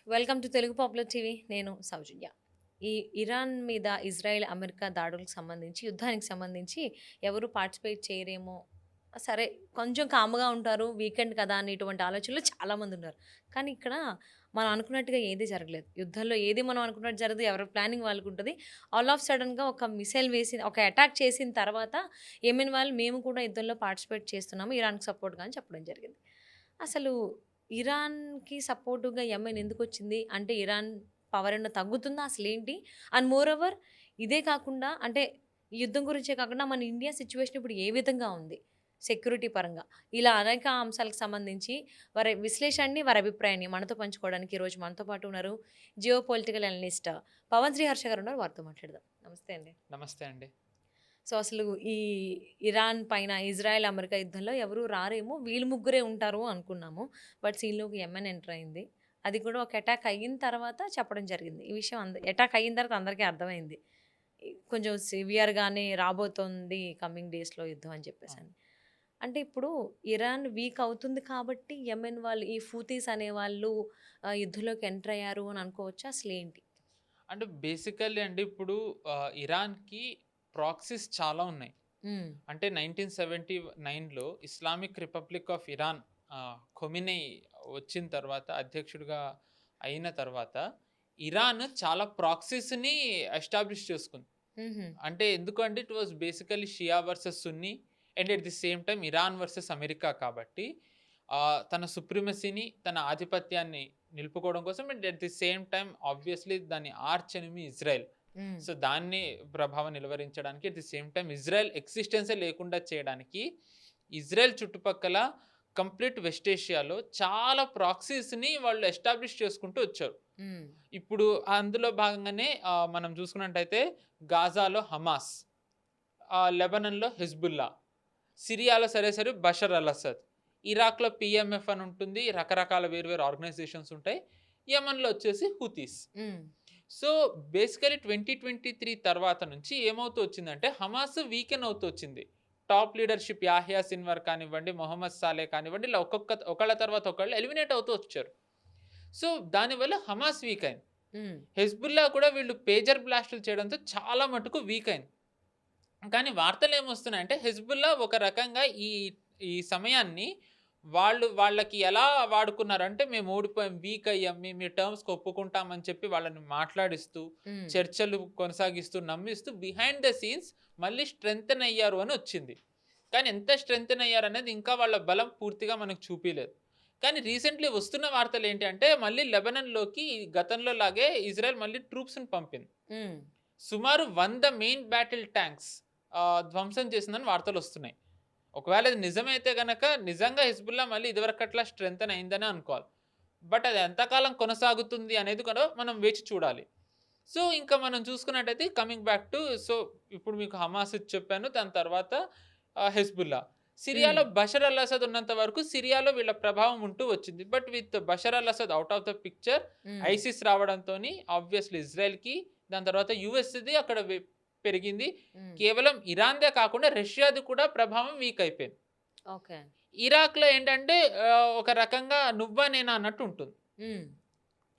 Welcome to Telugu popular TV. నేను సౌజన్య. ఈ Iran మీద ఇజ్రాయెల్, అమెరికా దాడులకు సంబంధించి, యుద్ధానికి సంబంధించి ఎవరు పార్టిసిపేట్ చేయరేమో, సరే కొంచెం కామ్‌గా ఉంటారు. వీకెండ్ కదా అనేటువంటి ఆలోచనలో చాలామందున్నారు. కానీ ఇక్కడ మనం అనుకున్నట్టుగా ఏది జరగలేదు. యుద్ధంలో ఏది మనం అనుకున్నట్టు జరగదు. ఎవరి ప్లానింగ్ వాళ్ళకుంటది. ఆల్ ఆఫ్ సడెన్‌గా ఒక మిసైల్ వేసి, ఒక అటాక్ చేసిన తర్వాత యెమెన్ వాళ్ళు మేము కూడా యుద్ధంలో పార్టిసిపేట్ చేస్తున్నాము. ఇరాన్‌కి సపోర్ట్‌గా అని చెప్పడం జరిగింది. అసలు ఇరాన్‌కి సపోర్టివ్‌గా యెమెన్ ఎందుకొచ్చింది? అంటే ఇరాన్ పవర్ ఏమన్నా తగ్గుతుందా అసలేంటి? అండ్ మోర్ ఓవర్ ఇదే కాకుండా అంటే ఈ యుద్ధం గురించే కాకుండా మన ఇండియా సిట్యుయేషన్ ఇప్పుడు ఏ విధంగా ఉంది? సెక్యూరిటీ పరంగా. ఇలా అనేక అంశాలకు సంబంధించి వారి విశ్లేషణని, వారి అభిప్రాయాన్ని మనతో పంచుకోవడానికి ఈరోజు మనతో పాటు ఉన్నారు geopolitical analyst Pavan Sriharsha గారు ఉన్నారు. వారితో మాట్లాడదాం. నమస్తే అండి. నమస్తే అండి. సో, అసలు ఈ ఇరాన్ పైన ఇజ్రాయెల్, అమెరికా యుద్ధంలో ఎవరు రారేమో వీళ్ళు ముగ్గురే ఉంటారు అనుకున్నాము. బట్ సీన్‌లోకి యెమెన్ ఎంటర్ అయింది. అది కూడా ఒక అటాక్ అయిన తర్వాత చెప్పడం జరిగింది. ఈ విషయం అటాక్ అయిన తర్వాత అందరికీ అర్థమైంది. కొంచెం సివియర్‌గానే రాబోతోంది కమింగ్ డేస్‌లో యుద్ధం అని అవును. చెప్పేసని. అంటే ఇప్పుడు ఇరాన్ వీక్ అవుతుంది కాబట్టి యెమెన్ వాళ్ళు ఈ హూతీస్ అనేవాళ్ళు యుద్ధంలోకి ఎంటర్ అయ్యారు అని అనుకోవచ్చా? అసలేంటి? అంటే బేసికల్లీ అండి ఇప్పుడు ఇరాన్‌కి ప్రాక్సీస్ చాలా ఉన్నాయి. హ్మ్. అంటే 1979లో Islamic Republic of Iran Khomeini వచ్చిన తర్వాత అధ్యక్షుడిగా అయిన తర్వాత ఇరాన్ చాలా ప్రాక్సీస్‌ని ఎస్టాబ్లిష్ చేసుకుంది. హుహు. అంటే ఎందుకంటే it was basically Shia versus Sunni and at the same time Iran versus America కాబట్టి తన సుప్రీమసీని, తన ఆధిపత్యాన్ని నిలుపుకోవడం కోసం and at the same time obviously దాని ఆర్చ్ ఎనిమీ ఇజ్రాయెల్. హ్మ్. సో, దాన్ని ప్రభావం నిలువరించడానికి at the same time Israel ఎక్సిస్టెన్సే లేకుండా చేయడానికి ఇజ్రాయెల్ చుట్టుపక్కల కంప్లీట్ వెస్ట్ ఏషియాలో చాలా ప్రాక్సీస్‌ని వాళ్ళు ఎస్టాబ్లిష్ చేసుకుంటూ వచ్చారు. హ్మ్. ఇప్పుడు అందులో భాగంగానే మనం చూసుకున్నట్టయితే గాజాలో హమాస్, లెబనాన్‌లో హెజ్బుల్లా, సిరియాలో సరే బషర్ అల్ అసద్, ఇరాక్‌లో పీఎంఎఫ్ అని ఉంటుంది. రకరకాల వేరు వేరు ఆర్గనైజేషన్స్ ఉంటాయి. యెమెన్‌లో వచ్చేసి హూతీస్. హ్మ్. సో, బేసికల్లీ 2023 తర్వాత నుంచి ఏమవుతూ వచ్చిందంటే హమాస్ వీకెన్ అవుతూ వచ్చింది. టాప్ లీడర్‌షిప్ యాహ్యా సిన్వర్ కానివ్వండి, మొహమ్మద్ సాలే కానివ్వండి, ఇలా ఒకళ్ళ తర్వాత ఒకళ్ళు ఎలిమినేట్ అవుతూ వచ్చారు. సో, దానివల్ల హమాస్ వీక్ అయింది. హ్మ్. హెజ్బుల్లా కూడా వీళ్ళు పేజర్ బ్లాస్టులు చేయడంతో చాలా మటుకు వీక్ అయింది. కానీ వార్తలేమొస్తున్నాయంటే హెజ్బుల్లా ఒక రకంగా ఈ ఈ సమయాన్ని వాళ్ళకి ఎలా వాడుకున్నారంటే మేము ఓడిపోయాం, వీక్ అయ్యాం. మేము ఈ టర్మ్స్‌కి ఒప్పుకుంటాం అని చెప్పి వాళ్ళని మాట్లాడిస్తూ, హ్మ్. చర్చలు కొనసాగిస్తూ, నమ్మిస్తూ బిహైండ్ ద సీన్స్ మళ్ళీ స్ట్రెంథెన్ అయ్యారు అని వచ్చింది. కానీ ఎంత స్ట్రెంథెన్ అయ్యారనేది ఇంకా వాళ్ళ బలం పూర్తిగా మనకు చూపియలేదు. కానీ రీసెంట్‌లీ వస్తున్న వార్తలేంటి అంటే మళ్ళీ లెబనాన్‌లోకి గతంలో లాగే ఇజ్రాయెల్ మళ్ళీ ట్రూప్స్‌ని పంపింది. హ్మ్. సుమారు 100 మెయిన్ బ్యాటిల్ ట్యాంక్స్ ధ్వంసం చేసిందని వార్తలొస్తున్నాయి. ఒకవేళ అది నిజమైతే గనక నిజంగా హిజ్బుల్లా మళ్ళీ ఇదివరకట్లా స్ట్రెంథెన్ అయిందనే అనుకోవాలి. బట్ అది ఎంతకాలం కొనసాగుతుంది అనేది కూడా మనం వేచి చూడాలి. సో, ఇంకా మనం చూసుకున్నట్టయితే కమింగ్ బ్యాక్ టు సో, ఇప్పుడు మీకు హమాస్ చెప్పాను. దాని తర్వాత హెజ్బుల్లా. హ్మ్. సిరియాలో బషర్ అల్ అసద్ ఉన్నంత వరకు సిరియాలో వీళ్ళ ప్రభావం ఉంటూ వచ్చింది. But with Bashar al Assad out of the picture hmm. ISIS రావడంతోని ఆబ్వియస్‌లీ ఇజ్రాయెల్‌కి దాని తర్వాత యూఎస్‌ది అక్కడ పెరిగింది. హ్మ్. కేవలం ఇరాన్‌దే కాకుండా రష్యాది కూడా ప్రభావం వీక్ అయిపోయింది. ఓకే. ఇరాక్‌లో ఏంటంటే ఒక రకంగా నువ్వా నేనా అన్నట్టు ఉంటుంది. హ్మ్.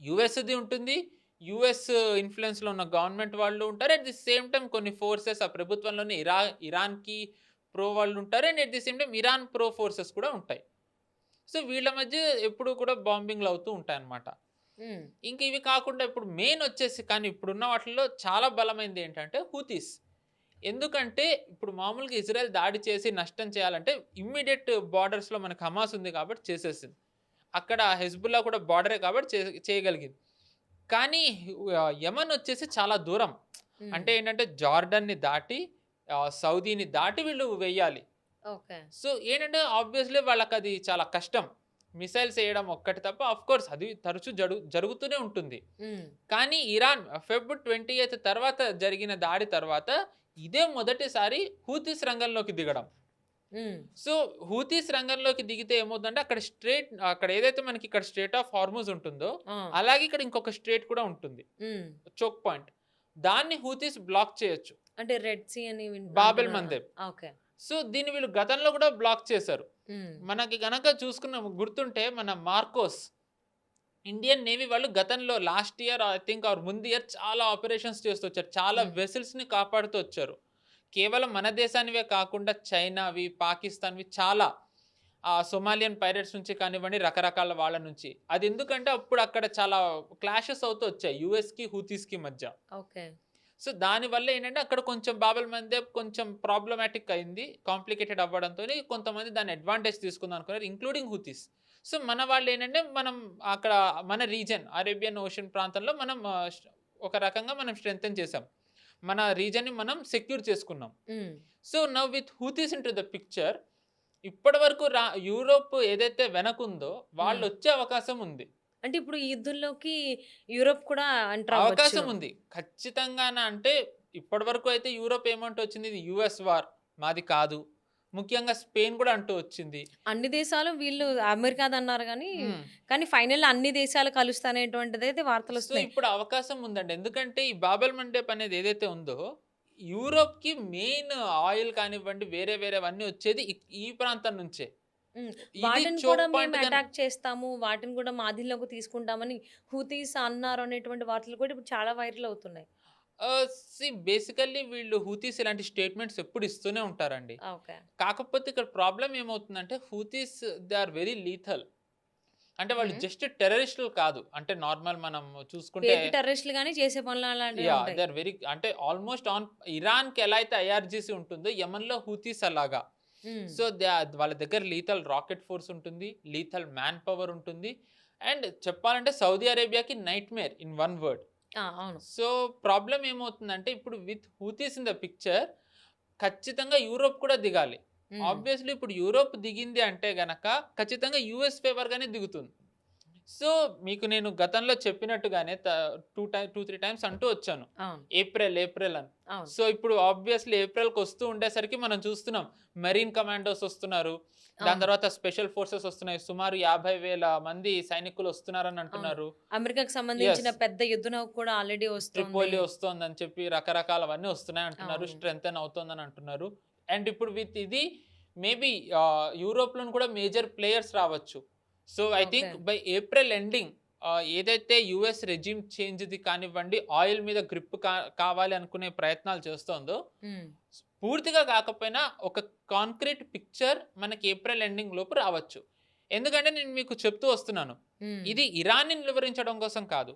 యూఎస్‌ది ఉంటుంది. యూఎస్ ఇన్‌ఫ్లూయెన్స్‌లో ఉన్న గవర్నమెంట్ వాళ్ళు ఉంటారు. అట్ ది సేమ్ టైమ్ కొన్ని ఫోర్సెస్ ఆ ప్రభుత్వంలోనే ఇరాన్‌కి ప్రో వాళ్ళుంటారు. And at the same time Iran pro forces కూడా ఉంటాయి. సో, వీళ్ళ మధ్య ఎప్పుడూ కూడా బాంబింగ్‌లు అవుతూ ఉంటాయన్నమాట. హ్మ్. ఇంక ఇవి కాకుండా ఇప్పుడు మెయిన్ వచ్చేసి కానీ ఇప్పుడున్న వాటిల్లో చాలా బలమైనది ఏంటంటే హూతీస్. ఎందుకంటే ఇప్పుడు మామూలుగా ఇజ్రాయెల్ దాడి చేసి నష్టం చేయాలంటే ఇమ్మీడియేట్ బార్డర్స్‌లో మనకు హమాస్ ఉంది కాబట్టి చేసేసింది. అక్కడ హెజ్బుల్లా కూడా బార్డరే కాబట్టి చేయగలిగింది. కానీ యెమెన్ వచ్చేసి చాలా దూరం. హ్మ్. అంటే ఏంటంటే జార్డన్‌ని దాటి సౌదీని దాటి వీళ్ళు వెయ్యాలి. ఓకే. సో, ఏంటంటే ఆబ్వియస్‌లీ వాళ్ళకది చాలా కష్టం. మిసైల్స్ ఎయడం ఒక్కటి తప్ప ఆఫ్‌కోర్స్ అది తరచూ జరుగుతూనే ఉంటుంది. హ్మ్. కానీ ఇరాన్ ఫెబ్ 28 తర్వాత జరిగిన దాడి తర్వాత ఇదే మొదటిసారి హూతీస్ రంగంలోకి దిగడం. హ్మ్. సో, హూతీస్ రంగంలోకి దిగితే ఏమవుతుందంటే అక్కడ ఏదైతే మనకి ఇక్కడ స్ట్రెయిట్ ఆఫ్ హార్మూజ్ ఉంటుందో, ఆ! అలాగే ఇక్కడ ఇంకొక స్ట్రెయిట్ కూడా ఉంటుంది. హ్మ్. Choke point. దాన్ని హూతీస్ బ్లాక్ చేయొచ్చు. అంటే రెడ్ సీ అని బాబెల్ అంటున్నారు. మందేబ్. ఓకే. సో, దీన్ని వీళ్ళు గతంలో కూడా బ్లాక్ చేశారు. హ్మ్. మనకి గనక చూసుకున్న గుర్తుంటే మన మార్కోస్ ఇండియన్ నేవీ వాళ్ళు గతంలో last year I think or ముందు ఇయర్ చాలా ఆపరేషన్స్ చేస్తూ వచ్చారు. చాలా హ్మ్. వెసెల్స్‌ని కాపాడుతూ వచ్చారు. కేవలం మన దేశానివే కాకుండా చైనావి, పాకిస్తాన్‌వి చాలా సొమాలియన్ పైరేట్స్ నుంచి కానివ్వండి, రకరకాల వాళ్ళ నుంచి. అది ఎందుకంటే అప్పుడు అక్కడ చాలా క్లాషెస్ అవుతూ వచ్చాయి. యూఎస్‌కి, హూతీస్‌కి మధ్య. ఓకే. సో, దానివల్ల ఏంటంటే అక్కడ కొంచెం బాబుల్ మందేబ్ కొంచెం ప్రాబ్లమాటిక్ అయింది. కాంప్లికేటెడ్ అవ్వడంతోని కొంతమంది దాన్ని అడ్వాంటేజ్ తీసుకుందాం అనుకున్నారు. ఇంక్లూడింగ్ హూతీస్. సో, మన వాళ్ళేంటంటే మనం అక్కడ మన రీజియన్ అరేబియన్ ఓషన్ ప్రాంతంలో మనం ఒక రకంగా మనం స్ట్రెంథెన్ చేసాం. మన రీజియన్‌ని మనం సెక్యూర్ చేసుకున్నాం. హ్మ్. So, now with Houthis into the picture ఇప్పటివరకు యూరోప్ ఏదైతే వెనకుందో హ్మ్. వాళ్ళొచ్చే అవకాశం ఉంది. అంటే ఇప్పుడు ఈ యుద్ధంలోకి యూరోప్ కూడా ఎంటర్ అవ్వచ్చు. అవకాశం ఉంది. ఖచ్చితంగాన అంటే ఇప్పటివరకు అయితే యూరోప్ ఏమంటూ వచ్చింది, ఇది యూఎస్ వార్ మాది కాదు. ముఖ్యంగా స్పెయిన్ కూడా అంటూ వచ్చింది. అన్ని దేశాలు వీళ్ళు అమెరికాదన్నారు గానీ, హ్మ్. కానీ ఫైనల్‌లో అన్ని దేశాలు కలుస్తాయనేటువంటిదైతే సో, వార్తలొస్తున్నాయి. ఇప్పుడు అవకాశం ఉందండి. ఎందుకంటే ఈ బాబెల్ మండేప్ అనేది ఏదైతే ఉందో, యూరోప్‌కి మెయిన్ ఆయిల్ కానివ్వండి, వేరే వేరేవన్నీ వచ్చేది ఈ ప్రాంతం నుంచే. హ్మ్. ఇది వాటిని కూడా చోక్ మేము పాయింట్‌గా అటాక్ చేస్తాము. వాటిని కూడా మా అధీనంలోకి తీసుకుంటామని హూతీస్ అన్నారు అనేటువంటి వార్తలు కూడా ఇప్పుడు చాలా వైరల్ అవుతున్నాయి. బేసికల్లీ వీళ్ళు హూతీస్ ఇలాంటి స్టేట్మెంట్స్ ఎప్పుడు ఇస్తూనే ఉంటారండి. ఓకే. కాకపోతే ఇక్కడ ప్రాబ్లమ్ ఏమవుతుందంటే హూతీస్ దే ఆర్ వెరీ లీథల్. అంటే వాళ్ళు హ్మ్. జస్ట్ టెర్రరిస్టులు కాదు. అంటే నార్మల్ మనం చూసుకుంటే పేరుకి టెర్రరిస్టులు గాని చేసే పనులు అలాంటివే యాహ్! ఉంటాయి. దే ఆర్ వెరీ అంటే ఆల్‌మోస్ట్ ఆన్ ఇరాన్‌కి ఎలా అయితే ఐఆర్‌జీసీ ఉంటుందో యెమెన్‌లో హూతీస్ అలాగా. హ్మ్. సో, వాళ్ళ దగ్గర లీథల్ రాకెట్ ఫోర్స్ ఉంటుంది. లీథల్ మ్యాన్ పవర్ ఉంటుంది. అండ్ చెప్పాలంటే సౌదీ అరేబియాకి నైట్‌మేర్ ఇన్ వన్ వర్డ్. ఆ! అవును. సో, ప్రాబ్లమ్ ఏమవుతుందంటే ఇప్పుడు with Houthis in the picture ఖచ్చితంగా యూరోప్ కూడా దిగాలి. హ్మ్. ఆబ్వియస్‌లీ ఇప్పుడు యూరోప్ దిగింది అంటే గనక ఖచ్చితంగా యూఎస్ ఫేవర్‌గానే దిగుతుంది. సో, మీకు నేను గతంలో చెప్పినట్టుగానే 2, 3 టైమ్స్ అంటూ వచ్చాను. అవును. ఏప్రిల్, ఏప్రిల్ అని. అవును. సో, ఇప్పుడు ఆబ్వియస్‌లీ ఏప్రిల్‌కొస్తూ ఉండేసరికి మనం చూస్తున్నాం. మెరైన్ కమాండోస్ వస్తున్నారు. దాని అవును. తర్వాత స్పెషల్ ఫోర్సెస్ వస్తున్నాయి. సుమారు 50,000 మంది సైనికులు వస్తున్నారని అవును. అంటున్నారు. అమెరికాకి యెస్. సంబంధించిన పెద్ద యుద్ధ నౌక కూడా ఆల్రెడీ వస్తోంది. ట్రిపోలి వస్తోందని చెప్పి రకరకాలవన్నీ వస్తున్నాయంటున్నారు. అవును. స్ట్రెంథెన్ అవుతోందని అంటున్నారు. అండ్ ఇప్పుడు విత్ ఇది మేబీ యూరోప్‌లోను కూడా మేజర్ ప్లేయర్స్ రావచ్చు. So, I okay. Think by April ending ఏదైతే యూఎస్ రెజిమ్ చేంజ్‌ది కానివ్వండి, ఆయిల్ మీద గ్రిప్ కావాలి అనుకునే ప్రయత్నాలు చేస్తోందో, హ్మ్. పూర్తిగా కాకపోయినా ఒక కాంక్రీట్ పిక్చర్ మనకి ఏప్రిల్ ఎండింగ్ లోపు రావచ్చు. ఎందుకంటే నేను మీకు చెప్తూ వస్తున్నాను. హ్మ్. ఇది ఇరాన్‌ని నిలువరించడం కోసం కాదు.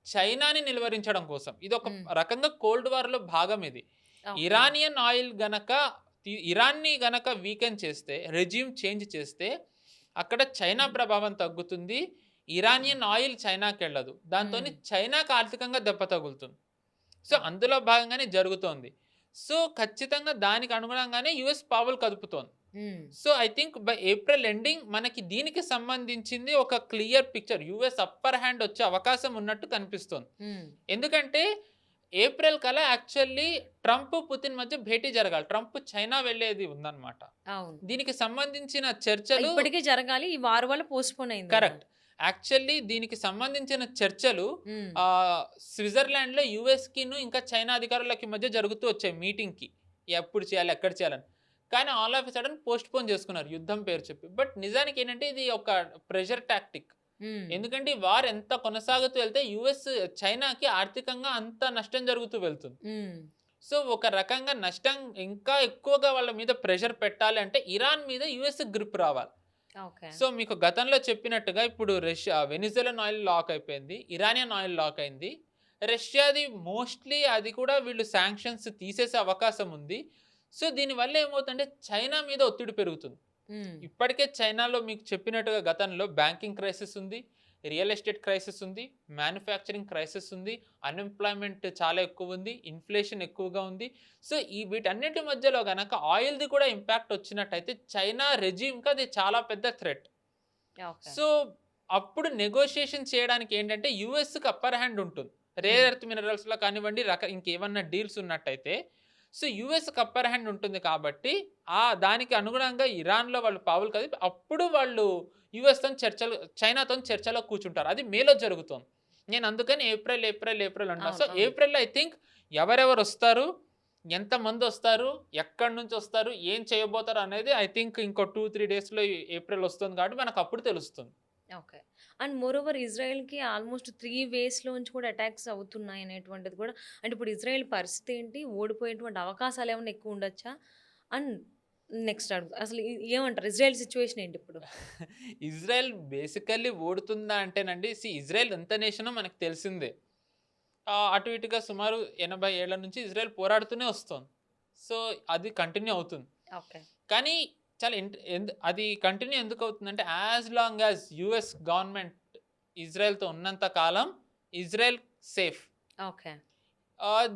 చైనాని నిలువరించడం కోసం. ఇదొక హ్మ్. రకంగా కోల్డ్ వార్‌లో భాగం ఇది. ఓకే. ఇరానియన్ ఆయిల్ గనక ఇరాన్‌ని గనక వీకెన్ చేస్తే, రెజిమ్ చేంజ్ చేస్తే, అక్కడ చైనా ప్రభావం తగ్గుతుంది. Iranian oil చైనాకెళ్ళదు. దాంతోని హ్మ్. చైనాకి ఆర్థికంగా దెబ్బ తగులుతుంది. So, okay. అందులో భాగంగానే జరుగుతోంది. సో, ఖచ్చితంగా దానికి అనుగుణంగానే యూఎస్ పావులు కదుపుతోంది. హ్మ్. So, I think by April ending మనకి దీనికి సంబంధించింది ఒక clear picture. US upper hand వచ్చే అవకాశం ఉన్నట్టు కనిపిస్తోంది. హ్మ్. ఎందుకంటే ఏప్రిల్ కల్లా యాక్చువల్లీ ట్రంప్, పుతిన్ మధ్య భేటీ జరగాలి. ట్రంప్ చైనా వెళ్ళేది ఉందన్నమాట. అవును. దీనికి సంబంధించిన చర్చలు ఇప్పటికే జరగాలి. ఈ వార్ వల్ల పోస్ట్‌పోన్ అయింది గదా! కరెక్ట్. యాక్చువల్లీ దీనికి సంబంధించిన చర్చలు హ్మ్. స్విట్జర్లాండ్‌లో యూఎస్‌కిను ఇంకా చైనా అధికారులకి మధ్య జరుగుతూ వచ్చాయి మీటింగ్‌కి. ఎప్పుడు చేయాలి? ఎక్కడ చేయాలని. కానీ all of a sudden postpone చేసుకున్నారు యుద్ధం పేరు చెప్పి. బట్ నిజానికి ఏంటంటే ఇది ఒక ప్రెషర్ టాక్టిక్. హ్మ్. ఎందుకంటే ఈ వార్ ఎంత కొనసాగుతూ వెళ్తే చైనాకి ఆర్థికంగా అంత నష్టం జరుగుతూ వెళ్తుంది. హ్మ్. సో, ఒక రకంగా నష్టం ఇంకా ఎక్కువగా వాళ్ళ మీద ప్రెషర్ పెట్టాలి అంటే ఇరాన్ మీద యూఎస్ గ్రిప్ రావాలి. ఓకే. సో, మీకు గతంలో చెప్పినట్టుగా ఇప్పుడు వెనిజులన్ ఆయిల్ లాక్ అయిపోయింది. ఇరానియన్ ఆయిల్ లాక్ అయింది. రష్యాది మోస్ట్‌లీ అది కూడా వీళ్ళు సాంక్షన్స్ తీసేసే అవకాశం ఉంది. సో, దీనివల్ల ఏమవుతుందంటే చైనా మీద ఒత్తిడి పెరుగుతుంది. హ్మ్. ఇప్పటికే చైనాలో మీకు చెప్పినట్టుగా గతంలో బ్యాంకింగ్ క్రైసిస్ ఉంది. రియల్ ఎస్టేట్ క్రైసిస్ ఉంది. మ్యానుఫ్యాక్చరింగ్ క్రైసిస్ ఉంది. అన్‌ఎంప్లాయ్‌మెంట్ చాలా ఎక్కువుంది. ఇన్‌ఫ్లేషన్ ఎక్కువగా ఉంది. సో, వీటన్నిటి మధ్యలో గనక ఆయిల్‌ది కూడా ఇంపాక్ట్ వచ్చినట్టయితే చైనా రెజిమ్‌కి అది చాలా పెద్ద థ్రెట్. ఓకే. సో, అప్పుడు నెగోషియేషన్ చేయడానికి ఏంటంటే యూఎస్‌కి అప్పర్ హ్యాండ్ ఉంటుంది. రేర్ హ్మ్. ఎర్త్ మినరల్స్‌లో కానివ్వండి, ఇంకేమన్నా డీల్స్ ఉన్నట్టయితే సో, యూఎస్‌కి అప్పర్ హ్యాండ్ ఉంటుంది కాబట్టి దానికి అనుగుణంగా ఇరాన్‌లో వాళ్ళు పావులు కదిపి అప్పుడు వాళ్ళు చైనాతోని చర్చలో కూర్చుంటారు. అది మేలో జరుగుతోంది. నేను అందుకని ఏప్రిల్, ఏప్రిల్, ఏప్రిల్ అంటున్నా. సో, అవును. అవును. ఏప్రిల్‌లో ఐ థింక్ ఎవరెవరొస్తారు? ఎంతమందొస్తారు? ఎక్కడి నుంచొస్తారు? ఏం చేయబోతారు అనేది ఐ థింక్ ఇంకో 2, 3 డేస్‌లో ఏప్రిల్ వస్తుంది కాబట్టి మనకప్పుడు తెలుస్తుంది. ఓకే. అండ్ మోరోవర్ ఇజ్రాయెల్‌కి ఆల్‌మోస్ట్ 3 వేస్‌లోంచి కూడా అటాక్స్ అవుతున్నాయి అనేటువంటిది కూడా అంటే ఇప్పుడు ఇజ్రాయెల్ పరిస్థితి ఏంటి? ఓడిపోయేటువంటి అవకాశాలేమన్నా ఎక్కువ ఉండొచ్చా? అండ్ నెక్స్ట్ అడుగు అసలు ఏమంటారు? ఇజ్రాయెల్ సిట్యుయేషన్ ఏంటి ఇప్పుడు? ఇజ్రాయెల్ బేసికల్లీ ఓడుతుందా అంటేనండి, ఇజ్రాయెల్ ఎంత నేషనో మనకు తెలిసిందే. అటు ఇటుగా సుమారు 80 ఏళ్ల నుంచి ఇజ్రాయెల్ పోరాడుతూనే వస్తోంది. సో, అది కంటిన్యూ అవుతుంది. ఓకే. కానీ చాలా అది కంటిన్యూ ఎందుకవుతుందంటే, as long as US government ఇజ్రాయెల్‌తో ఉన్నంత కాలం ఇజ్రాయెల్ సేఫ్. ఓకే.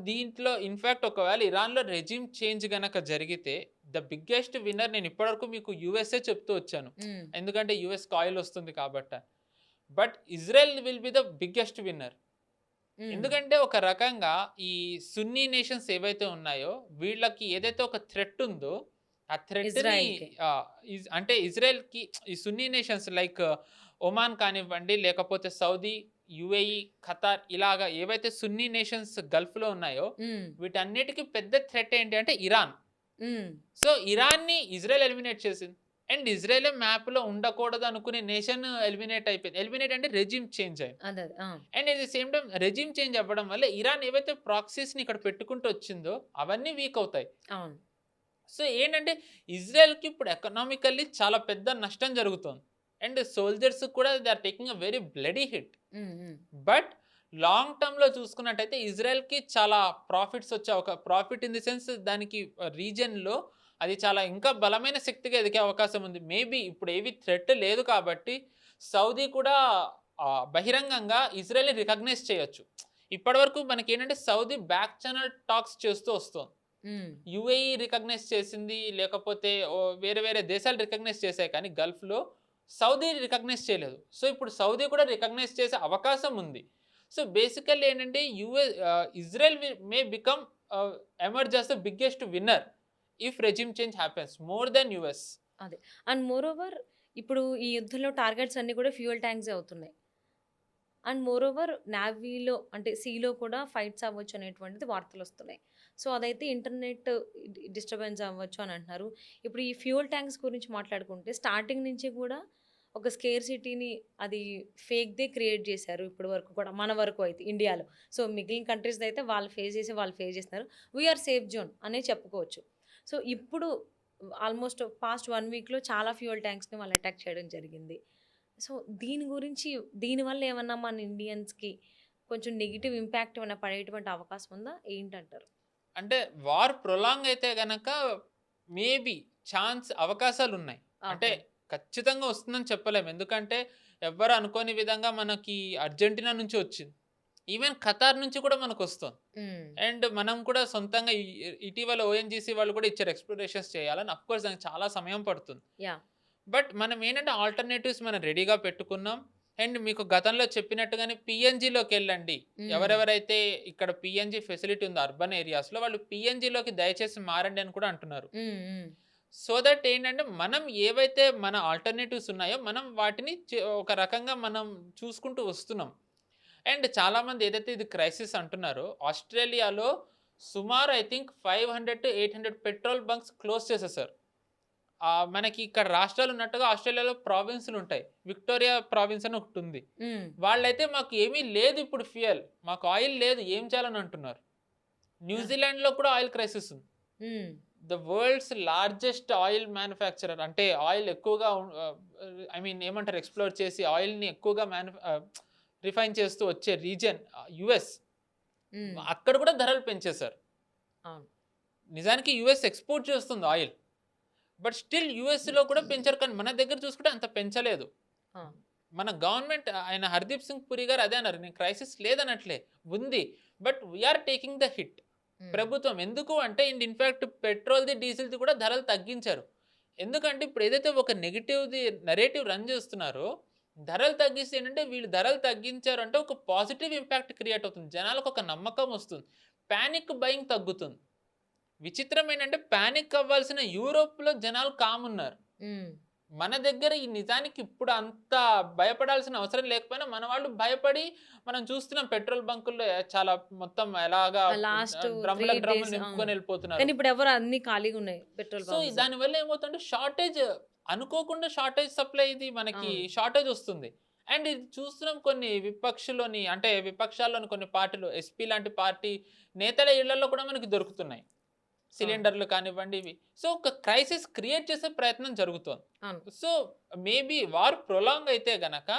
దీంట్లో ఇన్‌ఫాక్ట్ ఒకవేళ ఇరాన్‌లో రెజిమ్ చేంజ్ గనక జరిగితే, ద బిగ్గెస్ట్ విన్నర్ నేను ఇప్పటివరకు మీకు యూఎస్ఏ చెప్తూ వచ్చాను. హ్మ్. ఎందుకంటే యూఎస్‌కి ఆయిల్ వస్తుంది కాబట్ట. But Israel will be the biggest winner. హ్మ్. ఎందుకంటే ఒక రకంగా ఈ సున్నీ నేషన్స్ ఏవైతే ఉన్నాయో, వీళ్ళకి ఏదైతే ఒక థ్రెట్ ఉందో, ఆ థ్రెట్‌ని ఇజ్రాయెల్‌కి. అంటే ఇజ్రాయెల్‌కి ఈ సున్నీ నేషన్స్ లైక్ ఒమాన్ కానివ్వండి, లేకపోతే సౌదీ, యూఏఈ, ఖతార్ ఇలాగా ఏవైతే సున్నీ నేషన్స్ గల్ఫ్‌లో ఉన్నాయో, హ్మ్. వీటన్నిటికి పెద్ద థ్రెట్ ఏంటి అంటే ఇరాన్. హ్మ్. సో, ఇరాన్‌ని ఇజ్రాయెల్ ఎలిమినేట్ చేసింది. అండ్ ఇజ్రాయెలే మ్యాప్‌లో ఉండకూడదు అనుకునే నేషన్ ఎలిమినేట్ అయిపోయింది. ఎలిమినేట్ అంటే రెజిమ్ చేంజ్ అయింది. అదే. అదే. ఆ! And at the same time regime change అవ్వడం వల్ల ఇరాన్ ఏవైతే ప్రాక్సీస్‌ని ఇక్కడ పెట్టుకుంటూ వచ్చిందో అవన్నీ వీక్ అవుతాయి. అవును. సో, ఏంటంటే ఇజ్రాయెల్‌కి ఇప్పుడు ఎకనామికల్లీ చాలా పెద్ద నష్టం జరుగుతోంది. అండ్ సోల్జర్స్‌కి కూడా they are taking a very bloody hit. Hmm. Hmm. But long టర్మ్‌లో చూసుకున్నట్టయితే ఇజ్రాయెల్‌కి చాలా ప్రాఫిట్స్ వచ్చే ప్రాఫిట్ ఇన్ ది సెన్స్ దానికి రీజియన్‌లో అది చాలా ఇంకా బలమైన శక్తిగా ఎదిగే అవకాశం ఉంది. మేబీ ఇప్పుడు ఏవి థ్రెట్ లేదు కాబట్టి సౌదీ కూడా బహిరంగంగా ఇజ్రాయెల్‌ని రికగ్నైజ్ చేయొచ్చు. ఇప్పటివరకు మనకేంటంటే సౌదీ బ్యాక్ చానెల్ టాక్స్ చేస్తూ వస్తోంది. హ్మ్. యూఏఈ రికగ్నైజ్ చేసింది. లేకపోతే వేరే వేరే దేశాలు రికగ్నైజ్ చేసాయి కానీ గల్ఫ్‌లో సౌదీ రికగ్నైజ్ చేయలేదు. సో, ఇప్పుడు సౌదీ కూడా రికగ్నైజ్ చేసే అవకాశం ఉంది. సో, బేసికల్లీ ఏంటంటే Israel may become emerge as the biggest winner if regime change happens more than US. అదే. అండ్ మోరోవర్ ఇప్పుడు ఈ యుద్ధంలో టార్గెట్స్ అన్నీ కూడా ఫ్యూయల్ ట్యాంక్సే అవుతున్నాయి. అండ్ మోరోవర్ నావీలో అంటే సీలో కూడా ఫైట్స్ అవ్వచ్చు అనేటువంటిది వార్తలొస్తున్నాయి. సో, అదైతే ఇంటర్నెట్ డిస్టర్బెన్స్ అవ్వచ్చు అని అంటున్నారు. ఇప్పుడు ఈ ఫ్యూయల్ ట్యాంక్స్ గురించి మాట్లాడుకుంటే స్టార్టింగ్ నుంచి కూడా ఒక స్కేర్సిటీని అది ఫేక్‌దే క్రియేట్ చేశారు ఇప్పటి వరకు కూడా. మన వరకు అయితే ఇండియాలో. సో, మిగిలిన కంట్రీస్‌దయితే వాళ్ళు ఫేస్ చేస్తున్నారు. వీఆర్ సేఫ్ జోన్ అనే చెప్పుకోవచ్చు. సో, ఇప్పుడు ఆల్మోస్ట్ పాస్ట్ 1 వీక్‌లో చాలా ఫ్యూయల్ ట్యాంక్స్‌ని వాళ్ళు అటాక్ చేయడం జరిగింది. సో, దీని గురించి దీనివల్ల ఏమన్నా మన ఇండియన్స్‌కి కొంచెం నెగెటివ్ ఇంపాక్ట్ ఏమైనా పడేటువంటి అవకాశం ఉందా? ఏంటంటారు? అంటే వార్ ప్రొలాంగ్ అయితే గనక మేబీ అవకాశాలున్నాయి. అంటే ఓకే. ఖచ్చితంగా వస్తుందని చెప్పలేము. ఎందుకంటే ఎవ్వరు అనుకోని విధంగా మనకి అర్జెంటీనా నుంచి వచ్చింది. ఈవెన్ ఖతార్ నుంచి కూడా మనకొస్తుంది. హ్మ్. అండ్ మనం కూడా సొంతంగా ఇటీవల ఓఎన్‌జీసీ వాళ్ళు కూడా ఇచ్చారు ఎక్స్‌ప్లోరేషన్స్ చేయాలని. అఫ్‌కోర్స్ దానికి చాలా సమయం పడుతుంది. యాహ్! బట్ మనం ఏంటంటే ఆల్టర్‌నేటివ్స్ మనం రెడీగా పెట్టుకున్నాం. అండ్ మీకు గతంలో చెప్పినట్టుగానే పీఎన్‌జీలోకెళ్ళండి. హ్మ్. ఎవరెవరైతే ఇక్కడ పీఎన్‌జీ ఫెసిలిటీ ఉందో అర్బన్ ఏరియాస్‌లో వాళ్ళు పీఎన్‌జీలోకి దయచేసి మారండి అని కూడా అంటున్నారు. హ్మ్. హ్మ్. సో దట్ ఏంటంటే మనం ఏవైతే మన ఆల్టర్‌నేటివ్స్ ఉన్నాయో మనం వాటిని ఒక రకంగా మనం చూసుకుంటూ వస్తున్నాం. అండ్ చాలామంది ఏదైతే ఇది క్రైసిస్ అంటున్నారో ఆస్ట్రేలియాలో సుమారు I think 500-800 petrol bunks close చేసేసారు. మనకి ఇక్కడ రాష్ట్రాలు ఉన్నట్టుగా ఆస్ట్రేలియాలో ప్రావిన్స్‌లు ఉంటాయి. విక్టోరియా ప్రావిన్స్ అని ఒకటుంది. హ్మ్. వాళ్ళైతే మాకు ఏమీ లేదు ఇప్పుడు ఫ్యూయల్. మాకు ఆయిల్ లేదు ఏం చేయాలని అంటున్నారు. యాహ్! న్యూజిలాండ్‌లో కూడా ఆయిల్ క్రైసిస్ ఉంది. హ్మ్. The world's largest oil manufacturer అంటే ఆయిల్ ఎక్కువగా ఐ మీన్ ఏమంటారు ఎక్స్‌ప్లోర్ చేసి ఆయిల్‌ని ఎక్కువగా రిఫైన్ చేస్తూ వచ్చే రీజియన్ యూఎస్. హ్మ్. అక్కడ కూడా ధరలు పెంచేశారు. అవును. నిజానికి యూఎస్ ఎక్స్‌పోర్ట్ చేస్తుంది ఆయిల్. బట్ స్టిల్ యూఎస్‌లో కూడా పెంచారు. కానీ మన దగ్గర చూసుకుంటే అంత పెంచలేదు. ఆ! మన గవర్నమెంట్ ఆయన 'హర్దీప్ సింగ్ పురి' గారు అదే అన్నారు. నేను క్రైసిస్ లేదనట్లే. ఉంది. But we are taking the hit. Hmm. ప్రభుత్వం. ఎందుకు అంటే ఇన్‌ఫాక్ట్ పెట్రోల్‌ది, డీజిల్‌ది కూడా ధరలు తగ్గించారు. ఎందుకంటే ఇప్పుడు ఏదైతే ఒక నరేటివ్ రన్ చేస్తున్నారో, ధరలు తగ్గిస్తే ఏంటంటే వీళ్ళు ధరలు తగ్గించారు అంటే ఒక పాజిటివ్ ఇంపాక్ట్ క్రియేట్ అవుతుంది. జనాలకు ఒక నమ్మకం వస్తుంది. పానిక్ బయింగ్ తగ్గుతుంది. విచిత్రం ఏంటంటే పానిక్ అవ్వాల్సిన యూరోప్‌లో జనాలు కామ్ ఉన్నారు. హ్మ్. మన దగ్గర ఈ నిజానికి ఇప్పుడు అంత భయపడాల్సిన అవసరం లేకపోయినా మన వాళ్ళు భయపడి మనం చూస్తున్నాం పెట్రోల్ బంకుల్లో చాలా మొత్తం ఎలాగా ఆ లాస్ట్ 3 డ్రమ్ములకు డ్రమ్ములు డేస్ అవును. నింపుకొని వెళ్ళిపోతున్నారు. కానీ ఇప్పుడెవరు అన్నీ ఖాళీగున్నాయి పెట్రోల్ సో, బంక్స్. దానివల్ల ఏమవుతుందంటే అనుకోకుండా షార్టేజ్ సప్లై ఇది మనకి అవును. షార్టేజ్ వస్తుంది. అండ్ ఇది చూస్తున్నాం కొన్ని అంటే విపక్షాల్లోని కొన్ని పార్టీలు ఎస్పీ లాంటి పార్టీ నేతల ఇళ్లలో కూడా మనకి దొరుకుతున్నాయి సిలిండర్లు కానివ్వండి ఇవి. సో ఒక క్రైసిస్ క్రియేట్ చేసే ప్రయత్నం జరుగుతోంది. అవును. సో మేబీ వార్ ప్రొలాంగ్ అయితే గనక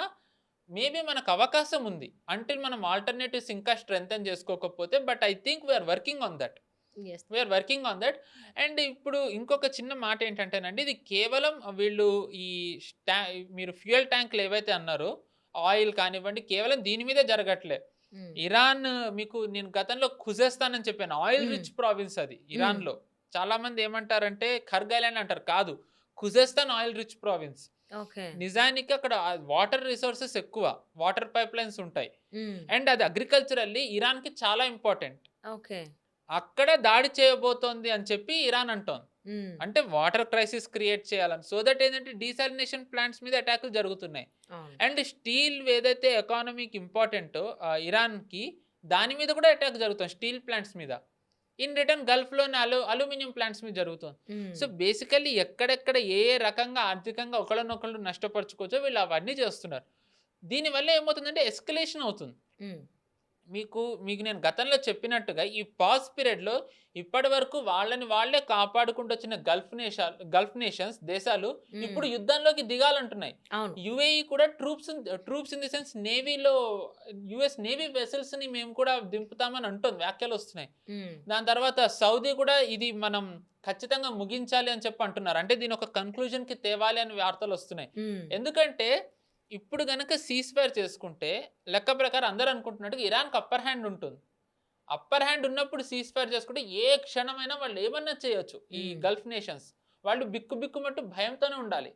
మేబీ మనకు అవకాశం ఉంది అంటిల్ మనం ఆల్టర్నేటివ్స్ ఇంకా స్ట్రెంగ్తన్ చేసుకోకపోతే. But I think we're working on that. Yes. We're working on that. And ఇప్పుడు ఇంకొక చిన్న మాట ఏంటంటేనండి, ఇది కేవలం వీళ్ళు ఈ మీరు ఫ్యూయల్ ట్యాంకులు ఏవైతే అన్నారో ఆయిల్ కానివ్వండి కేవలం దీని మీదే జరగట్లే. ఇరాన్ మీకు నేను గతంలో ఖుజేస్తాన్ అని చెప్పాను. ఆయిల్ రిచ్ ప్రావిన్స్ అది ఇరాన్లో. చాలా మంది ఏమంటారంటే ఖర్గ్ ఐలాండ్ అంటారు, కాదు ఖుజేస్తాన్ ఆయిల్ రిచ్ ప్రావిన్స్. ఓకే. నిజానికి అక్కడ వాటర్ రిసోర్సెస్ ఎక్కువ, వాటర్ పైప్ లైన్స్ ఉంటాయి. అండ్ అది అగ్రికల్చరల్లీ ఇరాన్ కి చాలా ఇంపార్టెంట్. ఓకే. అక్కడ దాడి చేయబోతోంది అని చెప్పి ఇరాన్ అంటోంది. అంటే వాటర్ క్రైసిస్ క్రియేట్ చేయాలని. సో దట్ ఏంటంటే డీసాలినేషన్ ప్లాంట్స్ మీద అటాకులు జరుగుతున్నాయి. అండ్ స్టీల్ ఏదైతే ఎకానమీకి ఇంపార్టెంటో ఇరాన్ కి, దాని మీద కూడా అటాక్ జరుగుతుంది, స్టీల్ ప్లాంట్స్ మీద. ఇన్ రిటర్న్ గల్ఫ్ లోని అల్యూమినియం ప్లాంట్స్ మీద జరుగుతుంది. సో బేసికల్లీ ఎక్కడెక్కడ ఏ రకంగా ఆర్థికంగా ఒకళ్ళనొకళ్ళు నష్టపరుచుకోవచ్చో వీళ్ళు అవన్నీ చేస్తున్నారు. దీనివల్ల ఏమవుతుందంటే ఎస్కలేషన్ అవుతుంది. మీకు నేను గతంలో చెప్పినట్టుగా ఈ పాజ్ పీరియడ్లో ఇప్పటి వరకు వాళ్ళే కాపాడుకుంటూ వచ్చిన గల్ఫ్ నేషన్స్ దేశాలు ఇప్పుడు యుద్ధంలోకి దిగాలంటున్నాయి. యుఏఈ కూడా ట్రూప్స్ ఇన్ ది సెన్స్ నేవీలో యుఎస్ నేవీ వెసల్స్ ని మేము కూడా దింపుతామని అంటుంది, వ్యాఖ్యలు వస్తున్నాయి. దాని తర్వాత సౌదీ కూడా ఇది మనం ఖచ్చితంగా ముగించాలి అని చెప్పి అంటున్నారు. అంటే దీని ఒక కన్క్లూజన్ కి తేవాలి అని వార్తలు వస్తున్నాయి. ఎందుకంటే ఇప్పుడు గనక సీజ్ ఫైర్ చేసుకుంటే లెక్క ప్రకారం అందరూ అనుకుంటున్నట్టుగా ఇరాన్కి అప్పర్ హ్యాండ్ ఉంటుంది. అప్పర్ హ్యాండ్ ఉన్నప్పుడు సీజ్ ఫైర్ చేసుకుంటే ఏ క్షణమైనా వాళ్ళు ఏమన్నా చేయొచ్చు. ఈ గల్ఫ్ నేషన్స్ వాళ్ళు బిక్కుమట్టు భయంతోనే ఉండాలి.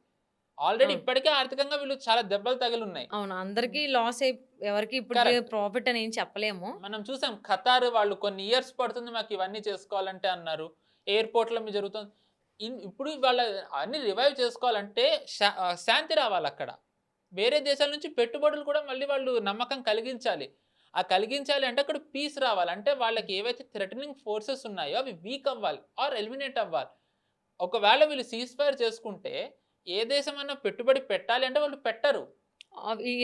ఆల్రెడీ ఇప్పటికే ఆర్థికంగా వీళ్ళు చాలా దెబ్బలు తగిలి ఉన్నాయి. అవును, అందరికి లాస్ ఎవరికి ఇప్పుడు ప్రాఫిట్ అని ఏం చెప్పలేము. మనం చూసాం ఖతార్ వాళ్ళు కొన్ని ఇయర్స్ పడుతుంది మాకు ఇవన్నీ చేసుకోవాలంటే అన్నారు. ఎయిర్పోర్ట్ల మీద జరుగుతుంది. ఇప్పుడు వాళ్ళ అన్ని రివైవ్ చేసుకోవాలంటే శాంతి రావాలి అక్కడ. వేరే దేశాల నుంచి పెట్టుబడులు కూడా మళ్ళీ వాళ్ళు నమ్మకం కలిగించాలి. ఆ కలిగించాలి అంటే అక్కడ పీస్ రావాలి. అంటే వాళ్ళకి ఏవైతే థ్రెటనింగ్ ఫోర్సెస్ ఉన్నాయో అవి వీక్ అవ్వాలి ఆర్ ఎలిమినేట్ అవ్వాలి. ఒకవేళ వీళ్ళు సీజ్ ఫైర్ చేసుకుంటే ఏ దేశం అన్నా పెట్టుబడి పెట్టాలి అంటే వాళ్ళు పెట్టరు.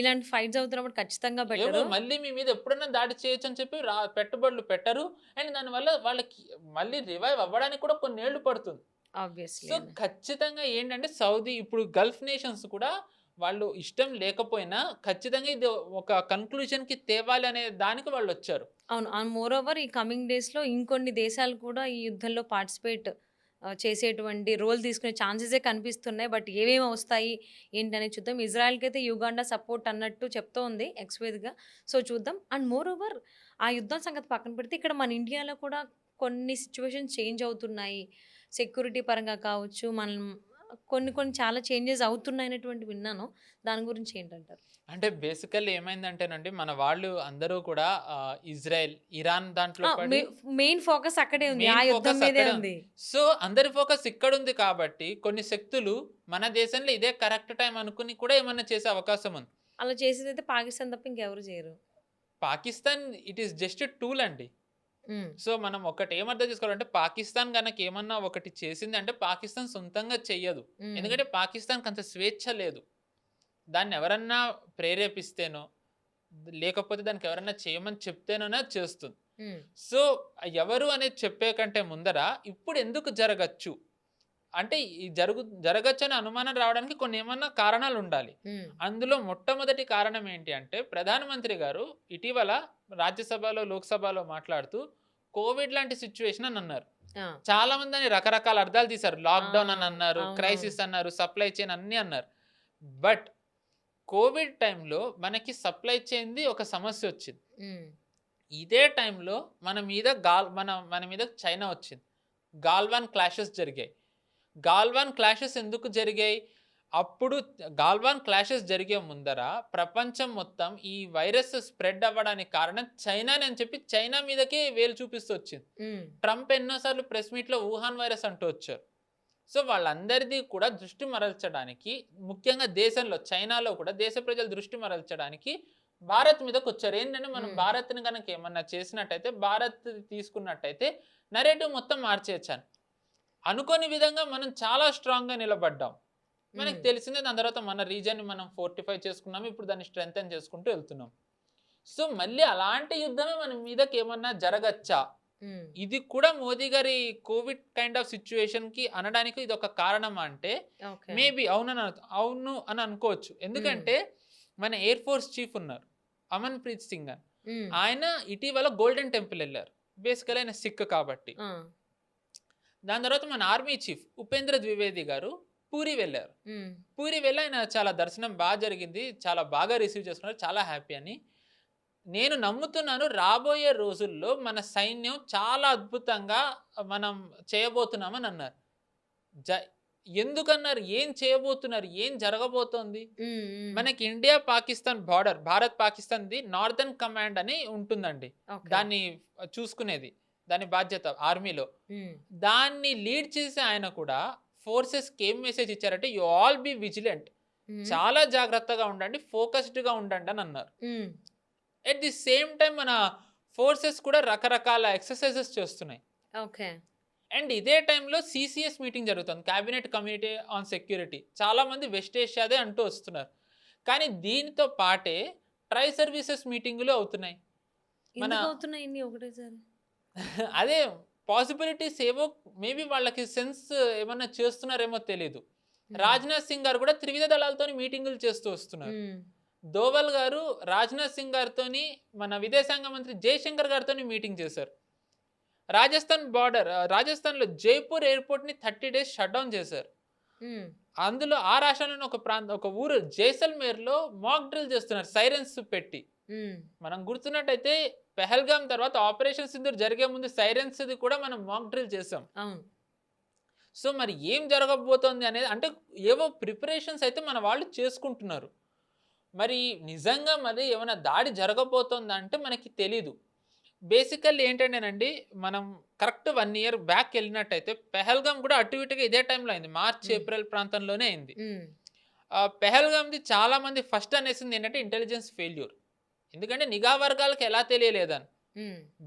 ఇలాంటి ఫైట్స్ అవుతున్నప్పుడు ఖచ్చితంగా పెట్టరు. మళ్ళీ మీ మీద ఎప్పుడన్నా దాడి చేయొచ్చు అని చెప్పి పెట్టుబడులు పెట్టరు. అండ్ దానివల్ల వాళ్ళకి మళ్ళీ రివైవ్ అవ్వడానికి కూడా కొన్ని ఏళ్ళు పడుతుంది. సో ఖచ్చితంగా ఏంటంటే సౌదీ ఇప్పుడు గల్ఫ్ నేషన్స్ కూడా వాళ్ళు ఇష్టం లేకపోయినా ఖచ్చితంగా ఇది ఒక కన్క్లూజన్ కి తేవాలి అనే దానికి వాళ్ళు వచ్చారు. అవును. మోర్ ఓవర్ ఈ కమింగ్ డేస్ లో ఇంకొన్ని దేశాలు కూడా ఈ యుద్ధంలో పార్టిసిపేట్ చేసేటువంటి రోల్ తీసుకునే ఛాన్సెసే కనిపిస్తున్నాయి. బట్ ఏమేమి వస్తాయి ఏంటనేది చూద్దాం. ఇజ్రాయెల్కి అయితే యుగాండా సపోర్ట్ అన్నట్టు చెప్తూ ఉంది ఎక్స్వేద్గా. సో చూద్దాం. అండ్ మోర్ ఓవర్ ఆ యుద్ధం సంగతి పక్కన పెడితే ఇక్కడ మన ఇండియాలో కూడా కొన్ని సిచ్యువేషన్ చేంజ్ అవుతున్నాయి. సెక్యూరిటీ పరంగా కావచ్చు, మనం కొన్ని చాలా చేంజెస్ అవుతున్నాయనేటువంటి విన్నాను. దాని గురించి ఏంటంటారు? అంటే బేసికల్లీ ఏమైందంటేనండి మన వాళ్ళు అందరూ కూడా ఇజ్రాయెల్ ఇరాన్ దాంట్లో మెయిన్ ఫోకస్ అక్కడే ఉంది, ఆ యుద్ధం మీదే ఉంది. సో అందరి ఫోకస్ ఇక్కడ ఉంది కాబట్టి కొన్ని శక్తులు మన దేశంలో ఇదే కరెక్ట్ టైం అనుకుని కూడా ఏమన్నా చేసే అవకాశం ఉంది. అలా చేసేది అయితే పాకిస్తాన్ తప్ప ఇంకెవరు చేయరు. Pakistan it is just tool అండి. సో మనం ఒకటి ఏమర్థం చేసుకోవాలంటే పాకిస్తాన్ కనుక ఏమన్నా ఒకటి చేసింది అంటే పాకిస్తాన్ సొంతంగా చెయ్యదు. ఎందుకంటే పాకిస్తాన్కి అంత స్వేచ్ఛ లేదు. దాన్ని ఎవరన్నా ప్రేరేపిస్తేనో లేకపోతే దానికి ఎవరన్నా చేయమని చెప్తేనో చేస్తుంది. సో ఎవరు అనేది చెప్పే కంటే ముందర ఇప్పుడు ఎందుకు జరగచ్చు అంటే జరగచ్చు అనే అనుమానం రావడానికి కొన్ని ఏమన్నా కారణాలు ఉండాలి. అందులో మొట్టమొదటి కారణం ఏంటి అంటే ప్రధానమంత్రి గారు ఇటీవల రాజ్యసభలో లోక్సభలో మాట్లాడుతూ కోవిడ్ లాంటి సిచ్యువేషన్ అని అన్నారు. చాలా మంది అని రకరకాల అర్థాలు తీశారు. లాక్డౌన్ అని అన్నారు, క్రైసిస్ అన్నారు, సప్లై చైన్ అన్ని అన్నారు. బట్ కోవిడ్ టైంలో మనకి సప్లై చైన్ది ఒక సమస్య వచ్చింది. ఇదే టైంలో మన మీద చైనా వచ్చింది. గాల్వాన్ క్లాషెస్ జరిగాయి. గాల్వాన్ క్లాషెస్ ఎందుకు జరిగాయి? అప్పుడు గాల్వాన్ క్లాషెస్ జరిగే ముందర ప్రపంచం మొత్తం ఈ వైరస్ స్ప్రెడ్ అవ్వడానికి కారణం చైనానే అని చెప్పి చైనా మీదకే వేలు చూపిస్తూ వచ్చింది. ట్రంప్ ఎన్నోసార్లు ప్రెస్ మీట్లో వుహాన్ వైరస్ అంటూ వచ్చారు. సో వాళ్ళందరిది కూడా దృష్టి మరల్చడానికి, ముఖ్యంగా దేశంలో చైనాలో కూడా దేశ ప్రజల దృష్టి మరల్చడానికి భారత్ మీదకి వచ్చారు. ఏంటంటే మనం భారత్ని కనుక ఏమన్నా చేసినట్టయితే, భారత్ తీసుకున్నట్టయితే నరేటివ్ మొత్తం మార్చేయచ్చాను. అనుకోని విధంగా మనం చాలా స్ట్రాంగ్గా నిలబడ్డాం. మనకి తెలిసిందే. దాని తర్వాత మన రీజన్ని మనం ఫోర్టిఫై చేసుకున్నాము. ఇప్పుడు దాన్ని స్ట్రెంథెన్ చేసుకుంటూ వెళ్తున్నాం. సో మళ్ళీ అలాంటి యుద్ధమే మన మీదకి ఏమన్నా జరగచ్చా? ఇది కూడా మోదీ గారి కోవిడ్ కైండ్ ఆఫ్ సిచ్యువేషన్‌కి అనడానికి ఇదొక కారణమా అంటే ఓకే. మేబీ అవును అని అనుకోవచ్చు. ఎందుకంటే మన ఎయిర్ ఫోర్స్ చీఫ్ ఉన్నారు. అమన్‌ప్రీత్ సింగ్ అని. ఆయన ఇటీవల గోల్డెన్ టెంపుల్ ఎళ్లారు. బేసికల్లీ ఆయన సిక్ కాబట్టి. దాని తర్వాత మన ఆర్మీ చీఫ్ ఉపేంద్ర ద్వివేది గారు పూరి వెళ్లారు. పూరి వెళ్ళి ఆయన చాలా దర్శనం జరిగింది. చాలా బాగా రిసీవ్ చేసుకున్నారు. చాలా హ్యాపీ అని. నేను నమ్ముతున్నాను రాబోయే రోజుల్లో మన సైన్యం చాలా అద్భుతంగా మనం చేయబోతున్నామని అన్నారు. జ ఎందుకన్నారు? ఏం చేయబోతున్నారు? ఏం జరగబోతోంది? మనకి ఇండియా పాకిస్తాన్ బార్డర్, భారత్ పాకిస్తాన్‌ది నార్దర్న్ కమాండ్ అని ఉంటుందండి. దాన్ని చూసుకునేది. దాని బాధ్యత ఆర్మీలో. దాన్ని లీడ్ చేసే ఆయన కూడా ఫోర్సెస్‌కి ఏం మెసేజ్ ఇచ్చారంటే యూ ఆల్ బి విజిలెంట్. చాలా జాగ్రత్తగా ఉండండి. ఫోకస్డ్‌గా ఉండండి అని అన్నారు. ఎట్ ది సేమ్ టైం మన ఫోర్సెస్ కూడా రకరకాల ఎక్సర్సైజెస్ చేస్తున్నాయి. ఓకే. అండ్ ఇదే టైంలో సీసీఎస్ మీటింగ్ జరుగుతుంది. Cabinet committee on security. చాలా మంది వెస్ట్ ఏషియాదే అంటూ వస్తున్నారు. కానీ దీనితో పాటే ట్రై సర్వీసెస్ మీటింగులు అవుతున్నాయి. మన అవుతున్నాయి ఒకటేసారి. అదే పాసిబిలిటీస్ ఏవో మేబీ వాళ్ళకి సెన్స్ ఏమన్నా చేస్తున్నారేమో తెలీదు. రాజ్నాథ్ సింగ్ గారు కూడా త్రివిధ దళాలతోని మీటింగులు చేస్తూ వస్తున్నారు. దోవల్ గారు రాజ్నాథ్ సింగ్ గారితోని మన విదేశాంగ మంత్రి జయశంకర్ గారితోని మీటింగ్ చేశారు. రాజస్థాన్లో జైపూర్ ఎయిర్పోర్ట్ని 30 days షట్ డౌన్ చేశారు. అందులో ఆ రాష్ట్రంలోని ఒక ఊరు జైసల్మేర్లో మాక్ డ్రిల్ చేస్తున్నారు సైరన్స్ పెట్టి. మనం గుర్తున్నట్టయితే పెహల్గాం తర్వాత ఆపరేషన్ సింధూర్ జరిగే ముందు సైరన్స్ది కూడా మనం మాక్ డ్రిల్ చేసాం. సో మరి ఏం జరగబోతోంది అనేది అంటే ఏవో ప్రిపరేషన్స్ అయితే మన వాళ్ళు చేసుకుంటున్నారు. మరి నిజంగా మరి ఏమైనా దాడి జరగబోతోందా అంటే మనకి తెలీదు. బేసికల్లీ ఏంటంటేనండి మనం కరెక్ట్ 1 year బ్యాక్ వెళ్ళినట్టయితే పెహల్గాం కూడా అటు ఇటుగా ఇదే టైంలో అయింది. మార్చ్ ఏప్రిల్ ప్రాంతంలోనే అయింది. పెహల్గాంది చాలా మంది ఫస్ట్ అనేసింది ఏంటంటే ఇంటెలిజెన్స్ ఫెయిల్యూర్. ఎందుకంటే నిఘా వర్గాలకు ఎలా తెలియలేదని.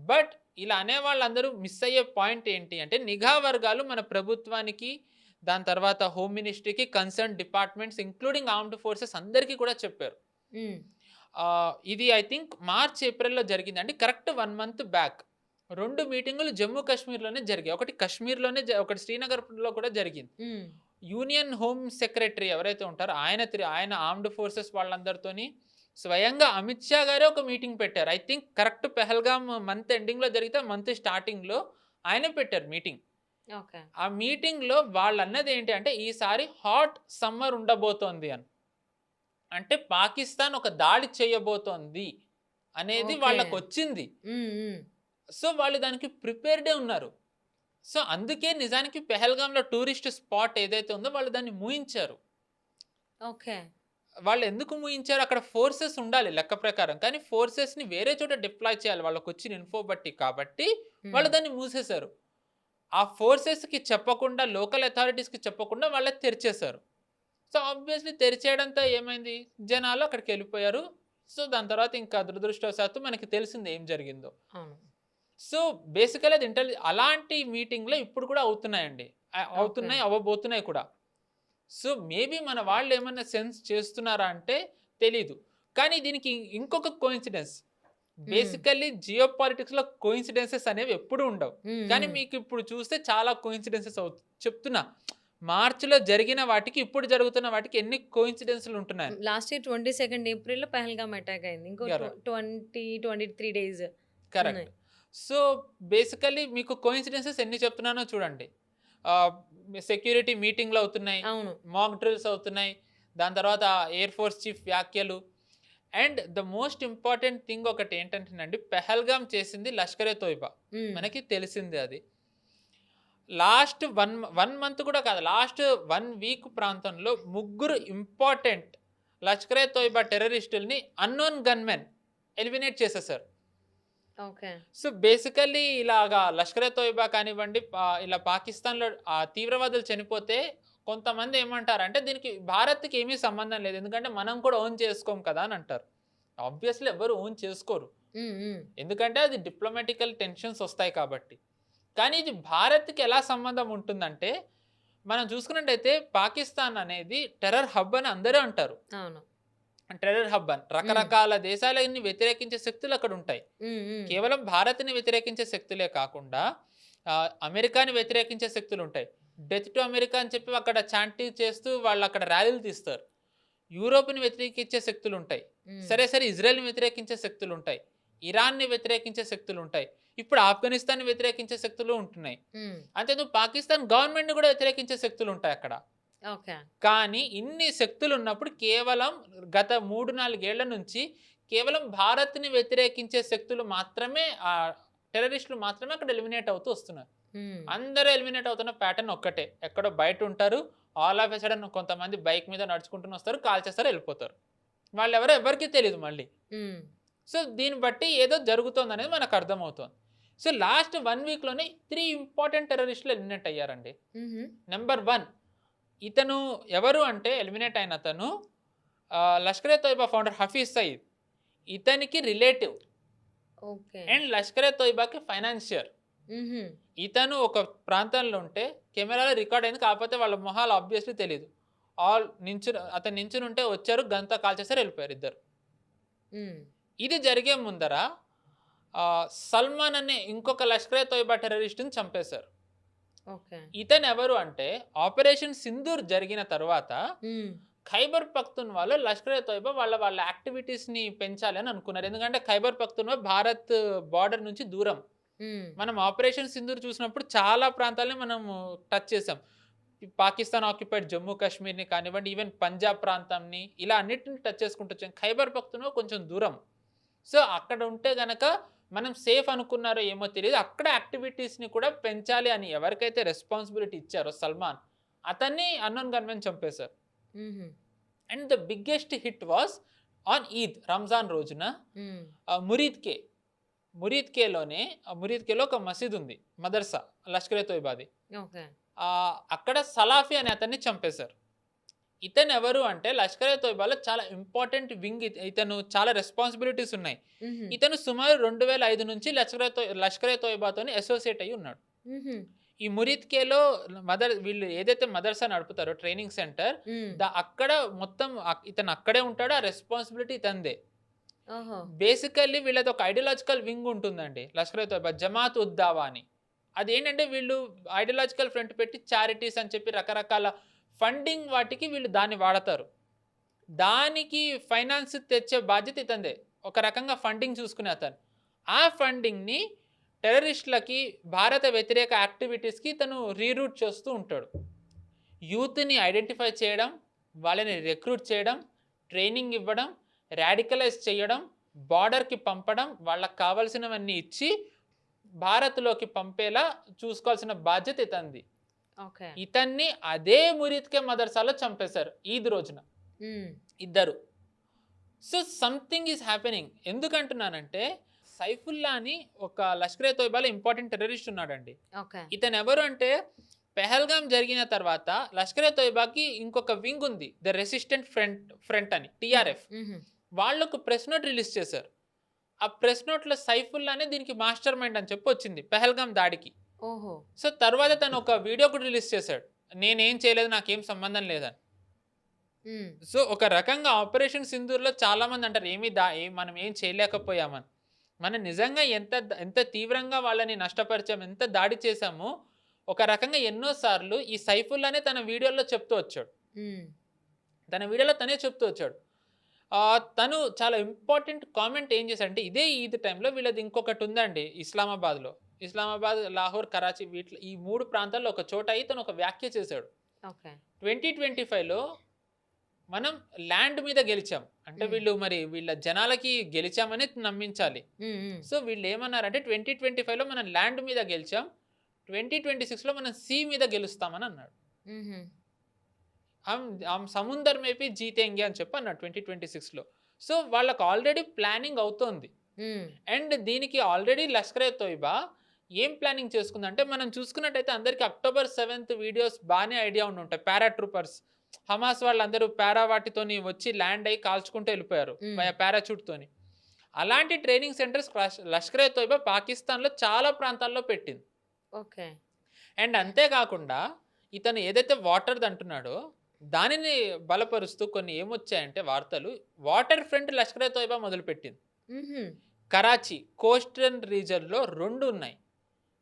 బట్ ఇలా అనే వాళ్ళందరూ మిస్ అయ్యే పాయింట్ ఏంటి అంటే నిఘా వర్గాలు మన ప్రభుత్వానికి, దాని తర్వాత హోమ్ మినిస్ట్రీకి, concern departments including armed forces అందరికీ కూడా చెప్పారు. ఇది ఐ థింక్ మార్చ్ ఏప్రిల్లో జరిగిందండి. కరెక్ట్ 1 month బ్యాక్ 2 మీటింగులు జమ్మూ కాశ్మీర్లోనే జరిగాయి. ఒకటి కాశ్మీర్లోనే ఒకటి శ్రీనగర్లో కూడా జరిగింది. యూనియన్ హోమ్ సెక్రటరీ ఎవరైతే ఉంటారో ఆయన ఆర్మ్డ్ ఫోర్సెస్ వాళ్ళందరితోని స్వయంగా అమిత్ షా గారే ఒక మీటింగ్ పెట్టారు. I think correct Pahalgam month ఎండింగ్లో జరిగితే మంత్ స్టార్టింగ్లో ఆయనే పెట్టారు మీటింగ్. ఆ మీటింగ్లో వాళ్ళు అన్నది ఏంటి అంటే ఈసారి హాట్ సమ్మర్ ఉండబోతోంది అని. అంటే పాకిస్తాన్ ఒక దాడి చేయబోతోంది అనేది వాళ్ళకు వచ్చింది. సో వాళ్ళు దానికి ప్రిపేర్డే ఉన్నారు. సో అందుకే నిజానికి పెహల్గాంలో టూరిస్ట్ స్పాట్ ఏదైతే ఉందో వాళ్ళు దాన్ని మూయించారు. వాళ్ళు ఎందుకు మూయించారు? అక్కడ ఫోర్సెస్ ఉండాలి లెక్క ప్రకారం. కానీ ఫోర్సెస్ని వేరే చోట డిప్లాయ్ చేయాలి వాళ్ళకి వచ్చిన ఇన్ఫో బట్టి. కాబట్టి వాళ్ళు దాన్ని మూసేశారు. ఆ ఫోర్సెస్కి చెప్పకుండా, లోకల్ అథారిటీస్కి చెప్పకుండా వాళ్ళే తెరిచేశారు. సో ఆబ్వియస్లీ తెరిచేయడంతో ఏమైంది? జనాలు అక్కడికి వెళ్ళిపోయారు. సో దాని తర్వాత ఇంకా దురదృష్టవశాత్తు మనకి తెలిసింది ఏం జరిగిందో. సో బేసికల్లీ అది అలాంటి మీటింగ్లో ఇప్పుడు కూడా అవుతున్నాయండి. అవ్వబోతున్నాయి కూడా. సో మేబీ మన వాళ్ళు ఏమన్నా సెన్స్ చేస్తున్నారా అంటే తెలీదు. కానీ దీనికి ఇంకొక కోయిన్సిడెన్స్. బేసికల్లీ జియో పాలిటిక్స్లో కోయిన్సిడెన్సెస్ అనేవి ఎప్పుడు ఉండవు. కానీ మీకు ఇప్పుడు చూస్తే చాలా కోయిన్సిడెన్సెస్ చెప్తున్నా. మార్చిలో జరిగిన వాటికి ఇప్పుడు జరుగుతున్న వాటికి ఎన్ని కోయిన్సిడెన్స్లు ఉంటున్నాయి. లాస్ట్ ఇయర్ 22 ఏప్రిల్లో పెహల్గాం అటాక్ అయింది. ఇంకో 23 days. కరెక్ట్. సో బేసికల్లీ మీకు కోయిన్సిడెన్సెస్ ఎన్ని చెప్తున్నానో చూడండి. సెక్యూరిటీ మీటింగ్లు అవుతున్నాయి, మాక్ డ్రిల్స్ అవుతున్నాయి, దాని తర్వాత ఎయిర్ ఫోర్స్ చీఫ్ వ్యాఖ్యలు. And the most important thing ఒకటి ఏంటంటేనండి, పెహల్గాం చేసింది లష్కరే తోయిబా. మనకి తెలిసింది అది. లాస్ట్ 1 month కూడా కాదు, లాస్ట్ 1 week ప్రాంతంలో 3 ఇంపార్టెంట్ లష్కరే తోయిబా టెర్రరిస్టుల్ని అన్నోన్ గన్మెన్ ఎలిమినేట్ చేసేసారు. సో బేసికల్లీ ఇలాగా లష్కరే తోయిబా కానివ్వండి, ఇలా పాకిస్తాన్లో తీవ్రవాదులు చనిపోతే కొంతమంది ఏమంటారంటే దీనికి భారత్కి ఏమీ సంబంధం లేదు, ఎందుకంటే మనం కూడా ఓన్ చేసుకోం కదా అని అంటారు. ఆబ్వియస్లీ ఎవరు ఓన్ చేసుకోరు, ఎందుకంటే అది డిప్లొమాటికల్ టెన్షన్స్ వస్తాయి కాబట్టి. కానీ ఇది భారత్కి ఎలా సంబంధం ఉంటుందంటే మనం చూసుకున్నట్టయితే పాకిస్తాన్ అనేది టెర్రర్ హబ్ అని అందరూ అంటారు. అవును. టెర్రర్ హబ్ అని. రకరకాల దేశాలని వ్యతిరేకించే శక్తులు అక్కడ ఉంటాయి. హ్మ్. హ్మ్. కేవలం భారత్‌ని వ్యతిరేకించే శక్తులే కాకుండా అమెరికాని వ్యతిరేకించే శక్తులు ఉంటాయి. డెత్ టు అమెరికా అని చెప్పి అక్కడ చాంటింగ్ చేస్తూ వాళ్ళు అక్కడ ర్యాలీలు తీస్తారు. యూరోప్‌ని వ్యతిరేకించే శక్తులు ఉంటాయి. హ్మ్. సరే ఇజ్రాయెల్‌ని వ్యతిరేకించే శక్తులు ఉంటాయి. ఇరాన్‌ని వ్యతిరేకించే శక్తులు ఉంటాయి. ఇప్పుడు ఆఫ్ఘనిస్తాన్‌ని వ్యతిరేకించే శక్తులు ఉంటున్నాయి. హ్మ్. అంతేందుకు పాకిస్తాన్ గవర్నమెంట్‌ని కూడా వ్యతిరేకించే శక్తులు ఉంటాయి అక్కడ. ఓకే. కానీ ఇన్ని శక్తులున్నప్పుడు కేవలం గత 3, 4 ఏళ్ల నుంచి కేవలం భారత్‌ని వ్యతిరేకించే శక్తులు మాత్రమే టెర్రరిస్టులు మాత్రమే అక్కడ ఎలిమినేట్ అవుతూ వస్తున్నారు. హ్మ్. అందరూ ఎలిమినేట్ అవుతున్న ప్యాటర్న్ ఒక్కటే. ఎక్కడో బయటుంటారు. ఆల్ ఆఫ్ ఎ సడెన్ కొంతమంది బైక్ మీద నడుచుకుంటూనే వస్తారు. కాల్చేస్తారు, ఎళ్ళిపోతారు. వాళ్ళెవరో ఎవ్వరికీ తెలీదు మళ్ళీ. హ్మ్. సో, దీన్ని బట్టి ఏదో జరుగుతోందనేది మనకు అర్థమవుతోంది. సో, లాస్ట్ 1 వీక్‌లోనే 3 ఇంపార్టెంట్ టెర్రరిస్టులు ఎలిమినేట్ అయ్యారండి. హుహు. నంబర్ 1 ఇతను ఎవరు అంటే ఎలిమినేట్ అయిన అతను లష్కర్ ఎ తోయిబా ఫౌండర్ హఫీజ్ సయీద్. ఇతనికి relative okay. And Lashkar e తోయిబాకి ఫైనాన్షియర్. హుహు. ఇతను ఒక ప్రాంతంలో ఉంటే కెమెరాలో రికార్డ్ అయింది. కాకపోతే వాళ్ళ మొహాలు ఆబ్వియస్‌లీ తెలీదు. అతను నించునుంటే వచ్చారు, గన్‌తో కాల్చేసారు, ఎళ్ళిపోయారు ఇద్దరు. హ్మ్. ఇది జరిగే ముందర సల్మాన్ అనే ఇంకొక లష్కర్ ఎ తోయిబా టెర్రరిస్ట్‌ని చంపేశారు. ఓకే. ఇతను ఎవరు అంటే ఆపరేషన్ సింధూర్ జరిగిన తర్వాత హ్మ్. ఖైబర్ పఖ్తూన్వాలో లష్కర్ ఎ తోయిబా వాళ్ళ యాక్టివిటీస్‌ని పెంచాలి అని అనుకున్నారు. ఎందుకంటే ఖైబర్ పఖ్తూన్వా భారత్ బార్డర్ నుంచి దూరం. హ్మ్. మనం ఆపరేషన్ సింధూర్ చూసినప్పుడు చాలా ప్రాంతాలని మనము టచ్ చేసాం. ఈ పాకిస్తాన్ ఆక్యుపైడ్ జమ్మూ కాశ్మీర్‌ని కానివ్వండి, ఈవెన్ పంజాబ్ ప్రాంతంని ఇలా అన్నిటిని టచ్ చేసుకుంటూ వచ్చాం. ఖైబర్ పఖ్తూన్వా కొంచెం దూరం. సో, అక్కడ ఉంటే గనక మనం సేఫ్ అనుకున్నారో ఏమో తెలీదు. అక్కడ యాక్టివిటీస్‌ని కూడా పెంచాలి అని ఎవరికైతే రెస్పాన్సిబిలిటీ ఇచ్చారో సల్మాన్, అతన్ని అన్నోన్ గన్‌మెన్ చంపేశారు. హుహు. And the biggest hit was on Eid Ramzan రోజున హ్మ్. మురీద్‌కే. మురీద్‌కేలో ఒక మసీద్ ఉంది. మదర్సా లష్కర్ ఎ తోయిబాది. ఓకే. అక్కడ సలాఫీ అనే అతన్ని చంపేశారు. ఇతను ఎవరు అంటే లష్కర్ ఎ తోయిబాలో చాలా ఇంపార్టెంట్ వింగ్. ఇతను చాలా రెస్పాన్సిబిలిటీస్ ఉన్నాయి. హుహు. ఇతను సుమారు 2005 నుంచి లష్కర్ ఎ తోయిబాతోని అసోసియేట్ అయ్యి ఉన్నాడు. హుహు. ఈ మురీద్‌కేలో వీళ్ళు ఏదైతే మదర్సా నడుపుతారో ట్రైనింగ్ సెంటర్ హ్మ్. అక్కడ మొత్తం ఇతను అక్కడే ఉంటాడు. ఆ రెస్పాన్సిబిలిటీ ఇతనిదే. ఓహో! బేసికల్లీ వీళ్ళది ఒక ఐడియాలజికల్ వింగ్ ఉంటుందండి లష్కర్ ఎ తోయిబా జమాత్ ఉద్ దావా అని. అదేంటంటే వీళ్ళు ఐడియాలజికల్ ఫ్రంట్ పెట్టి చారిటీస్ అని చెప్పి రకరకాల ఫండింగ్ వాటికి వీళ్ళు దాన్ని వాడతారు. దానికి ఫైనాన్స్ తెచ్చే బాధ్యత ఇతనిదే. ఒక రకంగా ఫండింగ్ చూసుకునే అతను. ఆ ఫండింగ్‌ని టెర్రరిస్ట్‌లకి, భారత వ్యతిరేక యాక్టివిటీస్‌కి ఇతను రీరూట్ చేస్తూ ఉంటాడు. యూత్‌ని ఐడెంటిఫై చేయడం, వాళ్ళని రిక్రూట్ చేయడం, ట్రైనింగ్ ఇవ్వడం, రాడికలైజ్ చేయడం, బార్డర్‌కి పంపడం, వాళ్ళకి కావాల్సినవన్నీ ఇచ్చి భారత్‌లోకి పంపేలా చూసుకోవాల్సిన బాధ్యత ఇతనిది. ఓకే. ఇతన్ని అదే మురీద్‌కే మదర్సాలో చంపేశారు ఈద్ రోజున హ్మ్. ఇద్దరు. So, something is happening. ఎందుకంటున్నానంటే సైఫుల్లా అని ఒక లష్కర్ ఎ తోయిబాలో ఇంపార్టెంట్ టెర్రరిస్ట్ ఉన్నాడండి. ఓకే. ఇతను ఎవరు అంటే పెహల్గాం జరిగిన తర్వాత లష్కర్ ఎ తోయిబాకి ఇంకొక వింగ్ ఉంది. ద రెసిస్టెంట్ ఫ్రంట్ అని టీఆర్ఎఫ్. హుహు. వాళ్ళు ఒక ప్రెస్ నోట్ రిలీజ్ చేశారు. ఆ ప్రెస్ నోట్‌లో సైఫుల్లానే దీనికి మాస్టర్ మైండ్ అని చెప్పి వచ్చింది పెహల్గాం దాడికి. ఓహో! సో, తర్వాత తను ఒక వీడియో కూడా రిలీజ్ చేశాడు. నేనేం చేయలేదు, నాకేం సంబంధం లేదని. హ్మ్. సో, ఒక రకంగా ఆపరేషన్ సింధూర్‌లో చాలామంది అంటారు మనం ఏం చేయలేకపోయామని. మనం నిజంగా ఎంత తీవ్రంగా వాళ్ళని నష్టపరిచాము, ఎంత దాడి చేశామో, ఒక రకంగా ఎన్నో సార్లు ఈ సైఫుల్లానే తన వీడియోలో చెప్తూ వచ్చాడు. హ్మ్. తన వీడియోలో తనే చెప్తూ వచ్చాడు. తను చాలా ఇంపార్టెంట్ కామెంట్ ఏం చేశాడంటే, ఇదే ఈద్ టైంలో వీళ్ళది ఇంకొకటి ఉందండి ఇస్లామాబాద్‌లో. ఇస్లామాబాద్, లాహోర్, కరాచీ ఈ 3 ప్రాంతాల్లో ఒక చోట ఇతను ఒక వ్యాఖ్య చేశాడు. ఓకే. 2025లో మనం ల్యాండ్ మీద గెలిచాం. అంటే హ్మ్. వీళ్ళ జనాలకి గెలిచామని నమ్మించాలి. హ్మ్. హ్మ్. సో, వీళ్ళేమన్నారంటే 2025లో మనం ల్యాండ్ మీద గెలిచాం. 2026లో మనం సీ మీద గెలుస్తామని అన్నాడు. హుహు. హమ్ సముందర్ మే భీ జీతేంగే అని చెప్పి అన్నాడు 2026లో. సో, వాళ్ళకి ఆల్రెడీ ప్లానింగ్ అవుతోంది. హ్మ్. అండ్ దీనికి ఆల్రెడీ లష్కర్ ఎ తోయిబా ఏం ప్లానింగ్ చేసుకుందంటే, మనం చూసుకున్నట్టయితే అందరికి అక్టోబర్ 7థ్ వీడియోస్ బానే ఐడియా ఉండుంటాయి. పారాట్రూపర్స్ హమాస్ వాళ్ళందరూ వాటితోని వచ్చి ల్యాండ్ అయ్యి కాల్చుకుంటూ వెళ్ళిపోయారు. హ్మ్. పారాచూట్‌తోని. అలాంటి ట్రైనింగ్ సెంటర్స్ లష్కర్ ఎ తోయిబా పాకిస్తాన్‌లో చాలా ప్రాంతాల్లో పెట్టింది. ఓకే. అండ్ అంతే కాకుండా ఇతను ఏదైతే వాటర్ది అంటున్నాడో దానిని బలపరుస్తూ కొన్ని ఏమొచ్చాయంటే వార్తలు, వాటర్ ఫ్రంట్ లష్కర్ ఎ తోయిబా మొదలుపెట్టింది. హుహు. కరాచీ కోస్టల్ రీజన్‌లో 2 ఉన్నాయి.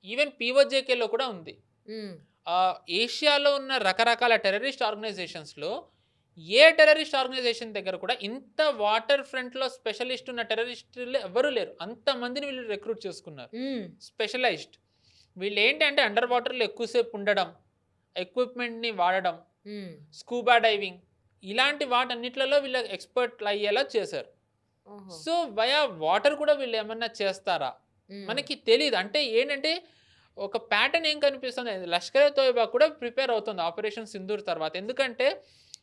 ఈవెన్ పీఓజేకేలో కూడా ఉంది. హ్మ్. ఏషియాలో ఉన్న రకరకాల టెర్రరిస్ట్ ఆర్గనైజేషన్స్‌లో ఏ టెర్రరిస్ట్ ఆర్గనైజేషన్ దగ్గర కూడా ఇంత వాటర్ ఫ్రంట్‌లో స్పెషలిస్ట్ ఉన్న టెర్రరిస్టులు ఎవ్వరూ లేరు. అంతమందిని వీళ్ళు రిక్రూట్ చేసుకున్నారు. హ్మ్. స్పెషలైజ్డ్. వీళ్ళేంటంటే అండర్ వాటర్‌లో ఎక్కువసేపు ఉండడం, ఎక్విప్‌మెంట్‌ని వాడడం, హ్మ్. స్కూబా డైవింగ్ ఇలాంటి వాటన్నిట్లలో వీళ్ళు ఎక్స్‌పర్ట్‌లు అయ్యేలా చేశారు. ఓహో! సో, వయా వాటర్ కూడా వీళ్ళేమన్నా చేస్తారా? హ్మ్. మనకి తెలీదు. అంటే ఏంటంటే, ఒక ప్యాటర్న్ ఏం కనిపిస్తుంది, లష్కర్ ఎ తోయిబా కూడా ప్రిపేర్ అవుతుంది ఆపరేషన్ సింధూర్ తర్వాత. ఎందుకంటే,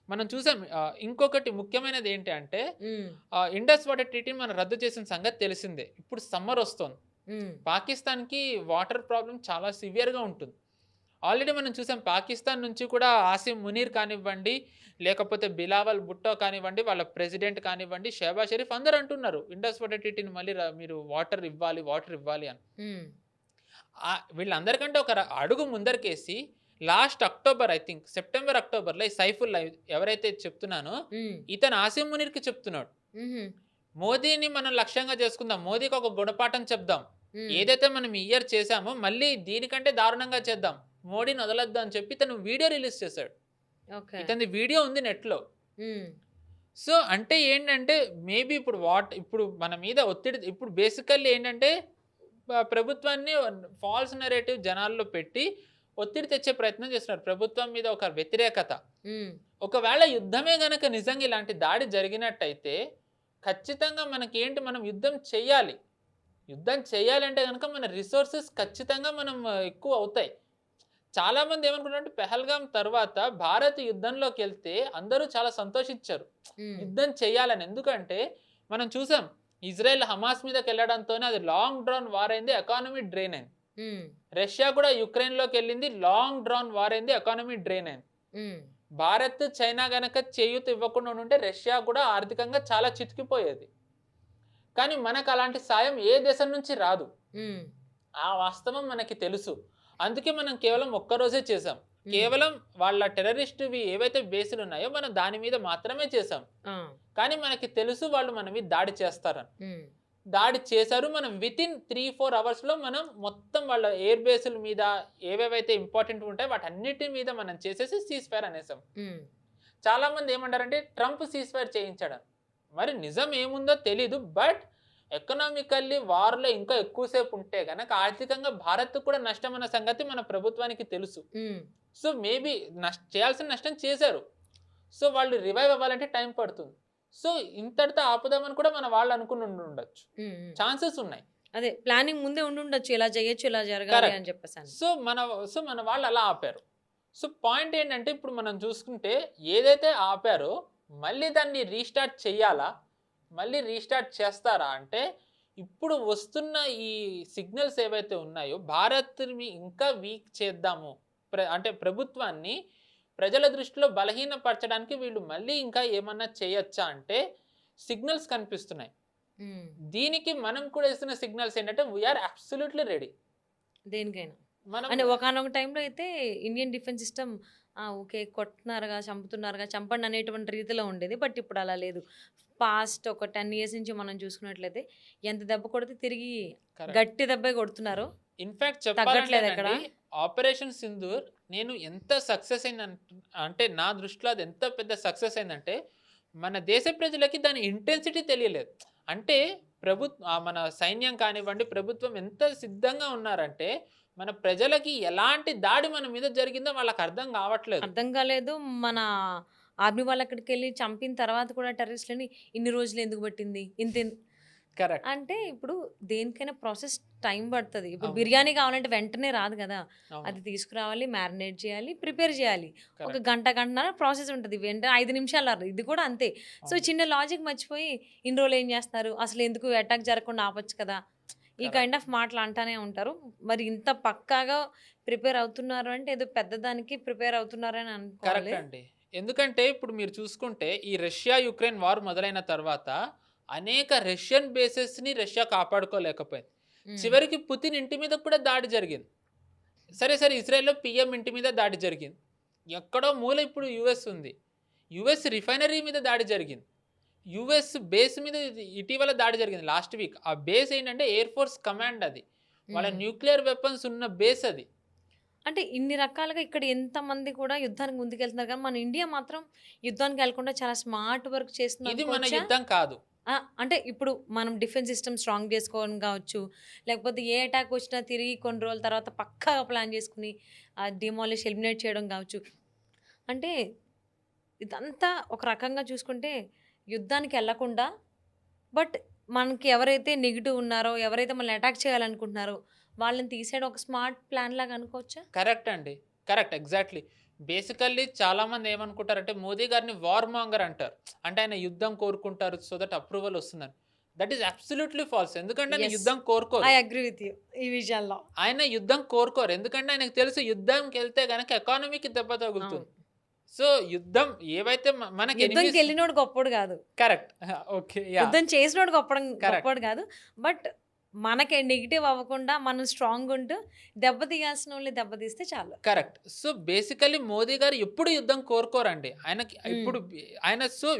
మనం చూసాం ఇంకొకటి ముఖ్యమైనది ఏంటి అంటే, హ్మ్. ఇండస్ వాటర్ ట్రీటీని మనం రద్దు చేసిన సంగతి తెలిసిందే. ఇప్పుడు సమ్మర్ ఒస్తోంది. హ్మ్. పాకిస్తాన్‌కి వాటర్ ప్రాబ్లమ్ చాలా సివియర్‌గా ఉంటుంది. ఆల్రెడీ మనం చూసాం పాకిస్తాన్ నుంచి కూడా ఆసిమ్ మునీర్ కానివ్వండి, లేకపోతే బిలావల్ భుట్టో కానివ్వండి, వాళ్ళ ప్రెసిడెంట్ కానివ్వండి, షెహబాజ్ షరీఫ్ అందరూ అంటున్నారు. ఇండస్ వాటర్ ట్రీటీని మళ్ళీ మీరు వాటర్ ఇవ్వాలి, వాటర్ ఇవ్వాలి అని. హ్మ్. వీళ్ళందరికంటే ఒక అడుగు ముందరికేసి last October I think September, అక్టోబర్‌లో ఈ సైఫుల్లా ఎవరైతే చెప్తున్నానో హ్మ్. ఇతను ఆసిమ్ మునీర్‌కి చెప్తున్నాడు. హుహు. మోదీని మనం లక్ష్యంగా చేసుకుందాం. మోదీకి ఒక గుణపాఠం చెప్దాం. హ్మ్. ఏదైతే మనం ఈ ఇయర్ చేశామో మళ్ళీ దీనికంటే దారుణంగా చేద్దాం. మోడీని వదలొద్దు అని చెప్పి తను వీడియో రిలీజ్ చేశాడు. ఓకే. ఇతనిది వీడియో ఉంది నెట్‌లో. హ్మ్. సో, అంటే ఏంటంటే మేబీ ఇప్పుడు మన మీద ఒత్తిడి ఇప్పుడు బేసికల్లీ ఏంటంటే ప్రభుత్వాన్ని ఫాల్స్ నరేటివ్ జనాల్లో పెట్టి ఒత్తిడి తెచ్చే ప్రయత్నం చేస్తున్నారు. ప్రభుత్వం మీద ఒక వ్యతిరేకత. హ్మ్. ఒకవేళ యుద్ధమే గనక నిజంగా ఇలాంటి దాడి జరిగినట్టయితే ఖచ్చితంగా మనం యుద్ధం చెయ్యాలి. యుద్ధం చేయాలంటే గనక మన రిసోర్సెస్ ఖచ్చితంగా ఎక్కువ అవుతాయి. చాలామంది ఏమనుకుంటారంటే పెహల్గాం తర్వాత భారత్ యుద్ధంలోకెళ్తే అందరూ చాలా సంతోషించారు. హ్మ్. యుద్ధం చేయాలని. ఎందుకంటే మనం చూసాం ఇజ్రాయెల్ హమాస్ మీదకెళ్ళడంతోనే అది లాంగ్ డ్రాన్ వార్ అయింది. ఎకానమీ డ్రైన్ అయింది. హ్మ్. రష్యా కూడా యుక్రెయిన్‌లోకెళ్ళింది. లాంగ్ డ్రాన్ వార్ అయింది. ఎకానమీ డ్రైన్ అయింది. హ్మ్. భారత్, చైనా గనక చేయూత ఇవ్వకుండా ఉండుంటే రష్యా కూడా ఆర్థికంగా చాలా చితికిపోయేది. కానీ మనకలాంటి సాయం ఏ దేశం నుంచి రాదు. హ్మ్. ఆ వాస్తవం మనకి తెలుసు. అందుకే మనం కేవలం ఒక్కరోజే చేసాం. హ్మ్. కేవలం వాళ్ళ టెర్రరిస్ట్‌వి ఏవైతే బేసులున్నాయో మనం దాని మీద మాత్రమే చేసాం. ఆ! కానీ మనకి తెలుసు వాళ్ళు మన మీద దాడి చేస్తారని. హ్మ్. దాడి చేశారు. మనం వితిన్ 3, 4 అవర్స్‌లో మనం మొత్తం వాళ్ళ ఎయిర్ బేసుల మీద ఏవేవైతే ఇంపార్టెంట్ ఉంటాయో వాటన్నిటి మీద మనం చేసేసి సీజ్ ఫైర్ అనేసాం. హ్మ్. చాలామంది ఏమంటారంటే ట్రంప్ సీజ్ ఫైర్ చేయించాడని. మరి నిజం ఏముందో తెలీదు. బట్ ఎకనామికల్లీ వార్‌లో ఇంకా ఎక్కువ సేపు ఉంటే గనక ఆర్థికంగా భారత్ కూడా నష్టమన్న సంగతి మన ప్రభుత్వానికి తెలుసు. హ్మ్. సో, మేబీ చేయాల్సిన నష్టం చేశారు. సో, వాళ్ళు రివైవ్ అవ్వాలంటే టైం పడుతుంది. సో, ఇంతటితో ఆపుదామని కూడా మన వాళ్ళు అనుకుని ఉండుండొచ్చు. హ్మ్. హ్మ్. ఛాన్సెస్ ఉన్నాయి. అదే ప్లానింగ్ ముందే ఉండుండొచ్చు. ఇలా చేయొచ్చు, ఇలా జరగాలి కరెక్ట్. అని చెప్పేసని. సో, మన వాళ్ళు అలా ఆపారు. సో, పాయింట్ ఏంటంటే ఇప్పుడు మనం చూసుకుంటే ఏదైతే ఆపారో మళ్ళీ దాన్ని రీస్టార్ట్ చెయ్యాలా? మళ్ళీ రీస్టార్ట్ చేస్తారా? అంటే ఇప్పుడు వస్తున్న ఈ సిగ్నల్స్ ఏవైతే ఉన్నాయో భారత్‌ని ఇంకా వీక్ చేద్దాము. అంటే ప్రభుత్వాన్ని ప్రజల దృష్టిలో బలహీనపరచడానికి వీళ్ళు మళ్ళీ ఇంకా ఏమన్నా చేయొచ్చా అంటే సిగ్నల్స్ కనిపిస్తున్నాయి. హ్మ్. దీనికి మనం కూడా ఇస్తున్న సిగ్నల్స్ ఏంటంటే వి ఆర్ అబ్సల్యూట్‌లీ రెడీ. దేనికైనా. మనం అంటే ఒకానొక టైంలో అయితే ఇండియన్ డిఫెన్స్ సిస్టమ్ ఓకే. కొడుతున్నారుగా, చంపుతున్నారుగా, చంపండి అనేటువంటి రీతిలో ఉండేది. బట్ ఇప్పుడు అలా లేదు. పాస్ట్ ఒక 10 ఇయర్స్ నుంచి మనం చూసుకున్నట్లయితే ఎంత దెబ్బ కొడితే తిరిగి కరెక్ట్. గట్టి దెబ్బే కొడుతున్నారు. ఇన్‌ఫాక్ట్ తగ్గట్లేదు ఎక్కడ. చెప్పాలంటేనండి ఆపరేషన్ సింధూర్ నేను ఎంత సక్సెస్ అంటే నా దృష్టిలో అది ఎంత పెద్ద సక్సెస్ అయిందంటే మన దేశ ప్రజలకి దాని ఇంటెన్సిటీ తెలియలేదు. అంటే మన సైన్యం కానివ్వండి, ప్రభుత్వం ఎంత సిద్ధంగా ఉన్నారంటే మన ప్రజలకి ఎలాంటి దాడి మన మీద జరిగిందో వాళ్ళకి అర్థం కావట్లేదు. అర్థం కాలేదు. మన ఆర్మీ వాళ్ళక్కడికెళ్ళి చంపిన తర్వాత కూడా టెర్రరిస్ట్‌లని ఇన్ని రోజులు ఎందుకు పట్టింది? కరెక్ట్. అంటే ఇప్పుడు దేనికైనా ప్రాసెస్ టైం పడతది. ఇప్పుడు అవును. బిర్యానీ కావాలంటే వెంటనే రాదు గదా! అవును. అది తీసుకురావాలి, మ్యారినేట్ చేయాలి, ప్రిపేర్ చేయాలి. ఒక కరెక్ట్. గంట, గంటన్నర ప్రాసెస్ ఉంటది. 5 నిమిషాలు రాదు. ఇది కూడా అంతే. సో, అవును. చిన్న లాజిక్ మర్చిపోయి ఇన్ని రోజులు ఏం చేస్తున్నారు? అసలు ఎందుకు అటాక్ జరగకుండా ఆపొచ్చు కదా! ఈ కరెక్ట్. కైండ్ ఆఫ్ మాటలు అంటానే ఉంటారు. మరి ఇంత పక్కాగా ప్రిపేర్ అవుతున్నారు అంటే ఏదో పెద్దదానికి ప్రిపేర్ అవుతున్నారని కరెక్ట్ అనుకోవాలి. అండి. ఎందుకంటే ఇప్పుడు మీరు చూసుకుంటే ఈ రష్యా, యుక్రెయిన్ వార్ మొదలైన తర్వాత అనేక రష్యన్ బేసెస్‌ని రష్యా కాపాడుకోలేకపోయింది. హ్మ్. చివరికి పుతిన్ ఇంటి మీద కూడా దాడి జరిగింది. సరే, ఇజ్రాయెల్‌లో పీఎం ఇంటి మీద దాడి జరిగింది. ఎక్కడో మూల ఇప్పుడు యుఎస్ ఉంది. యుఎస్ రిఫైనరీ మీద దాడి జరిగింది. యుఎస్ బేస్ మీద ఇటీవల దాడి జరిగింది లాస్ట్ వీక్. ఆ బేస్ ఏంటంటే ఎయిర్ ఫోర్స్ కమాండ్ అది. వాళ్ళ హ్మ్. న్యూక్లియర్ వెపన్స్ ఉన్న బేస్ అది. అంటే ఇన్ని రకాలుగా ఇక్కడ ఎంతమంది కూడా యుద్ధానికి ముందుకెళ్తున్నారు కానీ, మన ఇండియా మాత్రం యుద్ధానికెళ్ళకుండా చాలా స్మార్ట్ వర్క్ ఇది మన చేస్తుందనుకోవచ్చా? యుద్ధం కాదు. అంటే ఇప్పుడు మనం డిఫెన్స్ సిస్టమ్ స్ట్రాంగ్ చేసుకోవడం కావచ్చు, లేకపోతే ఏ అటాక్ వచ్చినా తిరిగి కొన్ని రోజుల తర్వాత పక్కాగా ప్లాన్ చేసుకొని డిమాలిష్, ఎలిమినేట్ చేయడం కావచ్చు. అంటే ఇదంతా ఒక రకంగా చూసుకుంటే యుద్ధానికెళ్ళకుండా బట్ మనకి ఎవరైతే నెగెటివ్ ఉన్నారో, ఎవరైతే మనల్ని అటాక్ చేయాలనుకుంటున్నారో, వాళ్ళని తీసేయడం ఒక స్మార్ట్ ప్లాన్ లాగా అనుకోవచ్చా? కరెక్ట్ అండి. కరెక్ట్. ఎగ్జాక్ట్‌లీ. బేసికల్లీ చాలామంది ఏమనుకుంటారంటే మోదీ గారిని వార్ మాంగర్ అంటారు. అంటే ఆయన యుద్ధం కోరుకుంటారు సో దట్ అప్రూవల్ వస్తుందని. That is absolutely false. ఎందుకంటే ఆయన యెస్. యుద్ధం కోరుకోరు. ఐ అగ్రీ విత్ యూ ఈ విషయాల్లో. ఆయన యుద్ధం కోరుకోరు. ఎందుకంటే ఆయనకు తెలుసు యుద్ధంకెళ్తే గనక ఎకానమీకి దెబ్బ అవును. తగులుతుంది. సో యుద్ధం ఏవైతే మనకి ఎనిమీస్ యుద్ధంకెళ్ళినోడు గొప్పోడు గాదు. కరెక్ట్. ఓకే. యాహ్! యుద్ధం చేసినోడు కరెక్ట్. గొప్పోడు గాదు. బట్ మనకి నెగెటివ్ అవ్వకుండా మనం స్ట్రాంగుంటూ దెబ్బతీయాల్సినోళ్ళని దెబ్బతీస్తే చాలు. కరెక్ట్. సో, బేసికల్లీ మోదీ గారు ఎప్పుడు యుద్ధం కోరుకోరండి. ఆయనకి హ్మ్.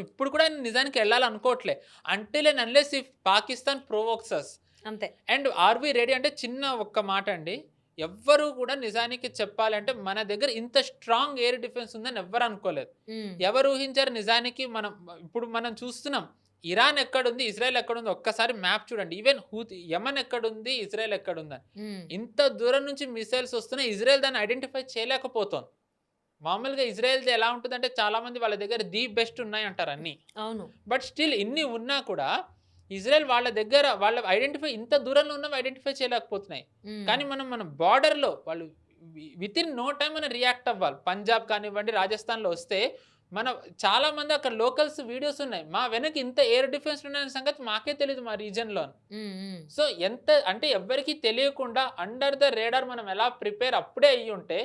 ఇప్పుడు కూడా ఆయన నిజానికి ఎళ్ళాలనుకోవట్లే. Until and unless if Pakistan provokes us. అంతే. అండ్ ఆర్ వి రెడీ అంటే చిన్న ఒక్క మాట అండి. ఎవ్వరు కూడా నిజానికి చెప్పాలంటే మన దగ్గర ఇంత స్ట్రాంగ్ ఎయిర్ డిఫెన్స్ ఉందని ఎవ్వరు అనుకోలేదు. హ్మ్. ఎవరు ఊహించారు నిజానికి ఇప్పుడు మనం చూస్తున్నాం. ఇరాన్ ఎక్కడుంది? ఇజ్రాయెల్ ఎక్కడుంది? ఒక్కసారి మ్యాప్ చూడండి. ఈవెన్ యెమెన్ ఎక్కడుంది? ఇజ్రాయెల్ ఎక్కడుందని. హ్మ్. ఇంత దూరం నుంచి మిసైల్స్ వస్తున్నాయి. ఇజ్రాయెల్ దాన్ని ఐడెంటిఫై చేయలేకపోతోంది. మామూలుగా ఇజ్రాయెల్‌ది ఎలా ఉంటదంటే చాలామంది వాళ్ళ దగ్గర ది బెస్ట్ ఉన్నాయంటారు అన్నీ. అవును. బట్ స్టిల్ ఇన్ని ఉన్నా కూడా ఇజ్రాయెల్ వాళ్ళ దగ్గర ఇంత దూరంలో ఉన్నవి ఐడెంటిఫై చేయలేకపోతున్నాయి. హ్మ్. కానీ మన బార్డర్‌లో వాళ్ళు వితిన్ నో టైమ్ మనం రియాక్ట్ అవ్వాలి. పంజాబ్ కానివ్వండి, రాజస్థాన్‌లో వస్తే చాలా మంది అక్కడ లోకల్స్ వీడియోస్ ఉన్నాయి. మా వెనక ఇంత ఎయిర్ డిఫెన్స్ ఉన్న సంగతి మాకే తెలీదు మా రీజియన్‌లో అని. హ్మ్. హ్మ్. సో ఎంత అంటే ఎవ్వరికీ తెలియకుండా అండర్ ద రేడార్ మనం ఎలా ప్రిపేర్ అప్పుడే అయ్యుంటే,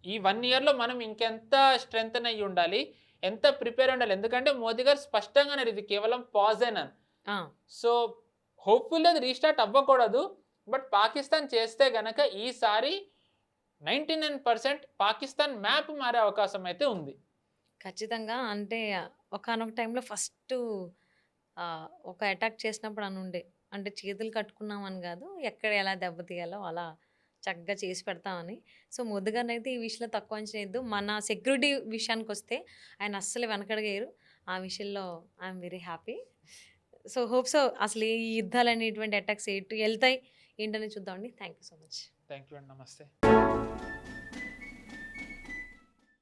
ఈ 1 ఇయర్‌లో మనం ఇంకెంత స్ట్రెంథెన్ అయ్యి ఉండాలి. ఎంత ప్రిపేర్ ఉండాలి. ఎందుకంటే మోదీ గారు స్పష్టంగా అన్నారు ఇది కేవలం పాజేనని. ఆ! సో హోప్‌ఫుల్లీ అది రీస్టార్ట్ అవ్వకూడదు. బట్ పాకిస్తాన్ చేస్తే గనక ఈసారి 99% పాకిస్తాన్ మ్యాప్ మారే అవకాశం అయితే ఉంది. ఖచ్చితంగా. అంటే ఒకానొక టైంలో ఫస్టు ఒక అటాక్ చేసినప్పుడు అనుండే. అంటే చేతులు కట్టుకున్నామని గాదు. ఎక్కడ ఎలా దెబ్బతీయాలో అలా చక్కగా చేసి పెడతామని. సో, మోదీ గారినైతే ఈ విషయంలో తక్కువ అంచనా వేయొద్దు. మన సెక్యూరిటీ విషయానికొస్తే ఆయన అస్సలు వెనకడుగేయరు. ఆ విషయంలో I'm very happy. So, hope so అసలు ఈ యుద్ధాలనేటువంటి అటాక్స్ ఎటు ఎళ్తాయి ఏంటనేది చూద్దామండి. Thank you so much. Thank you అండి. నమస్తే.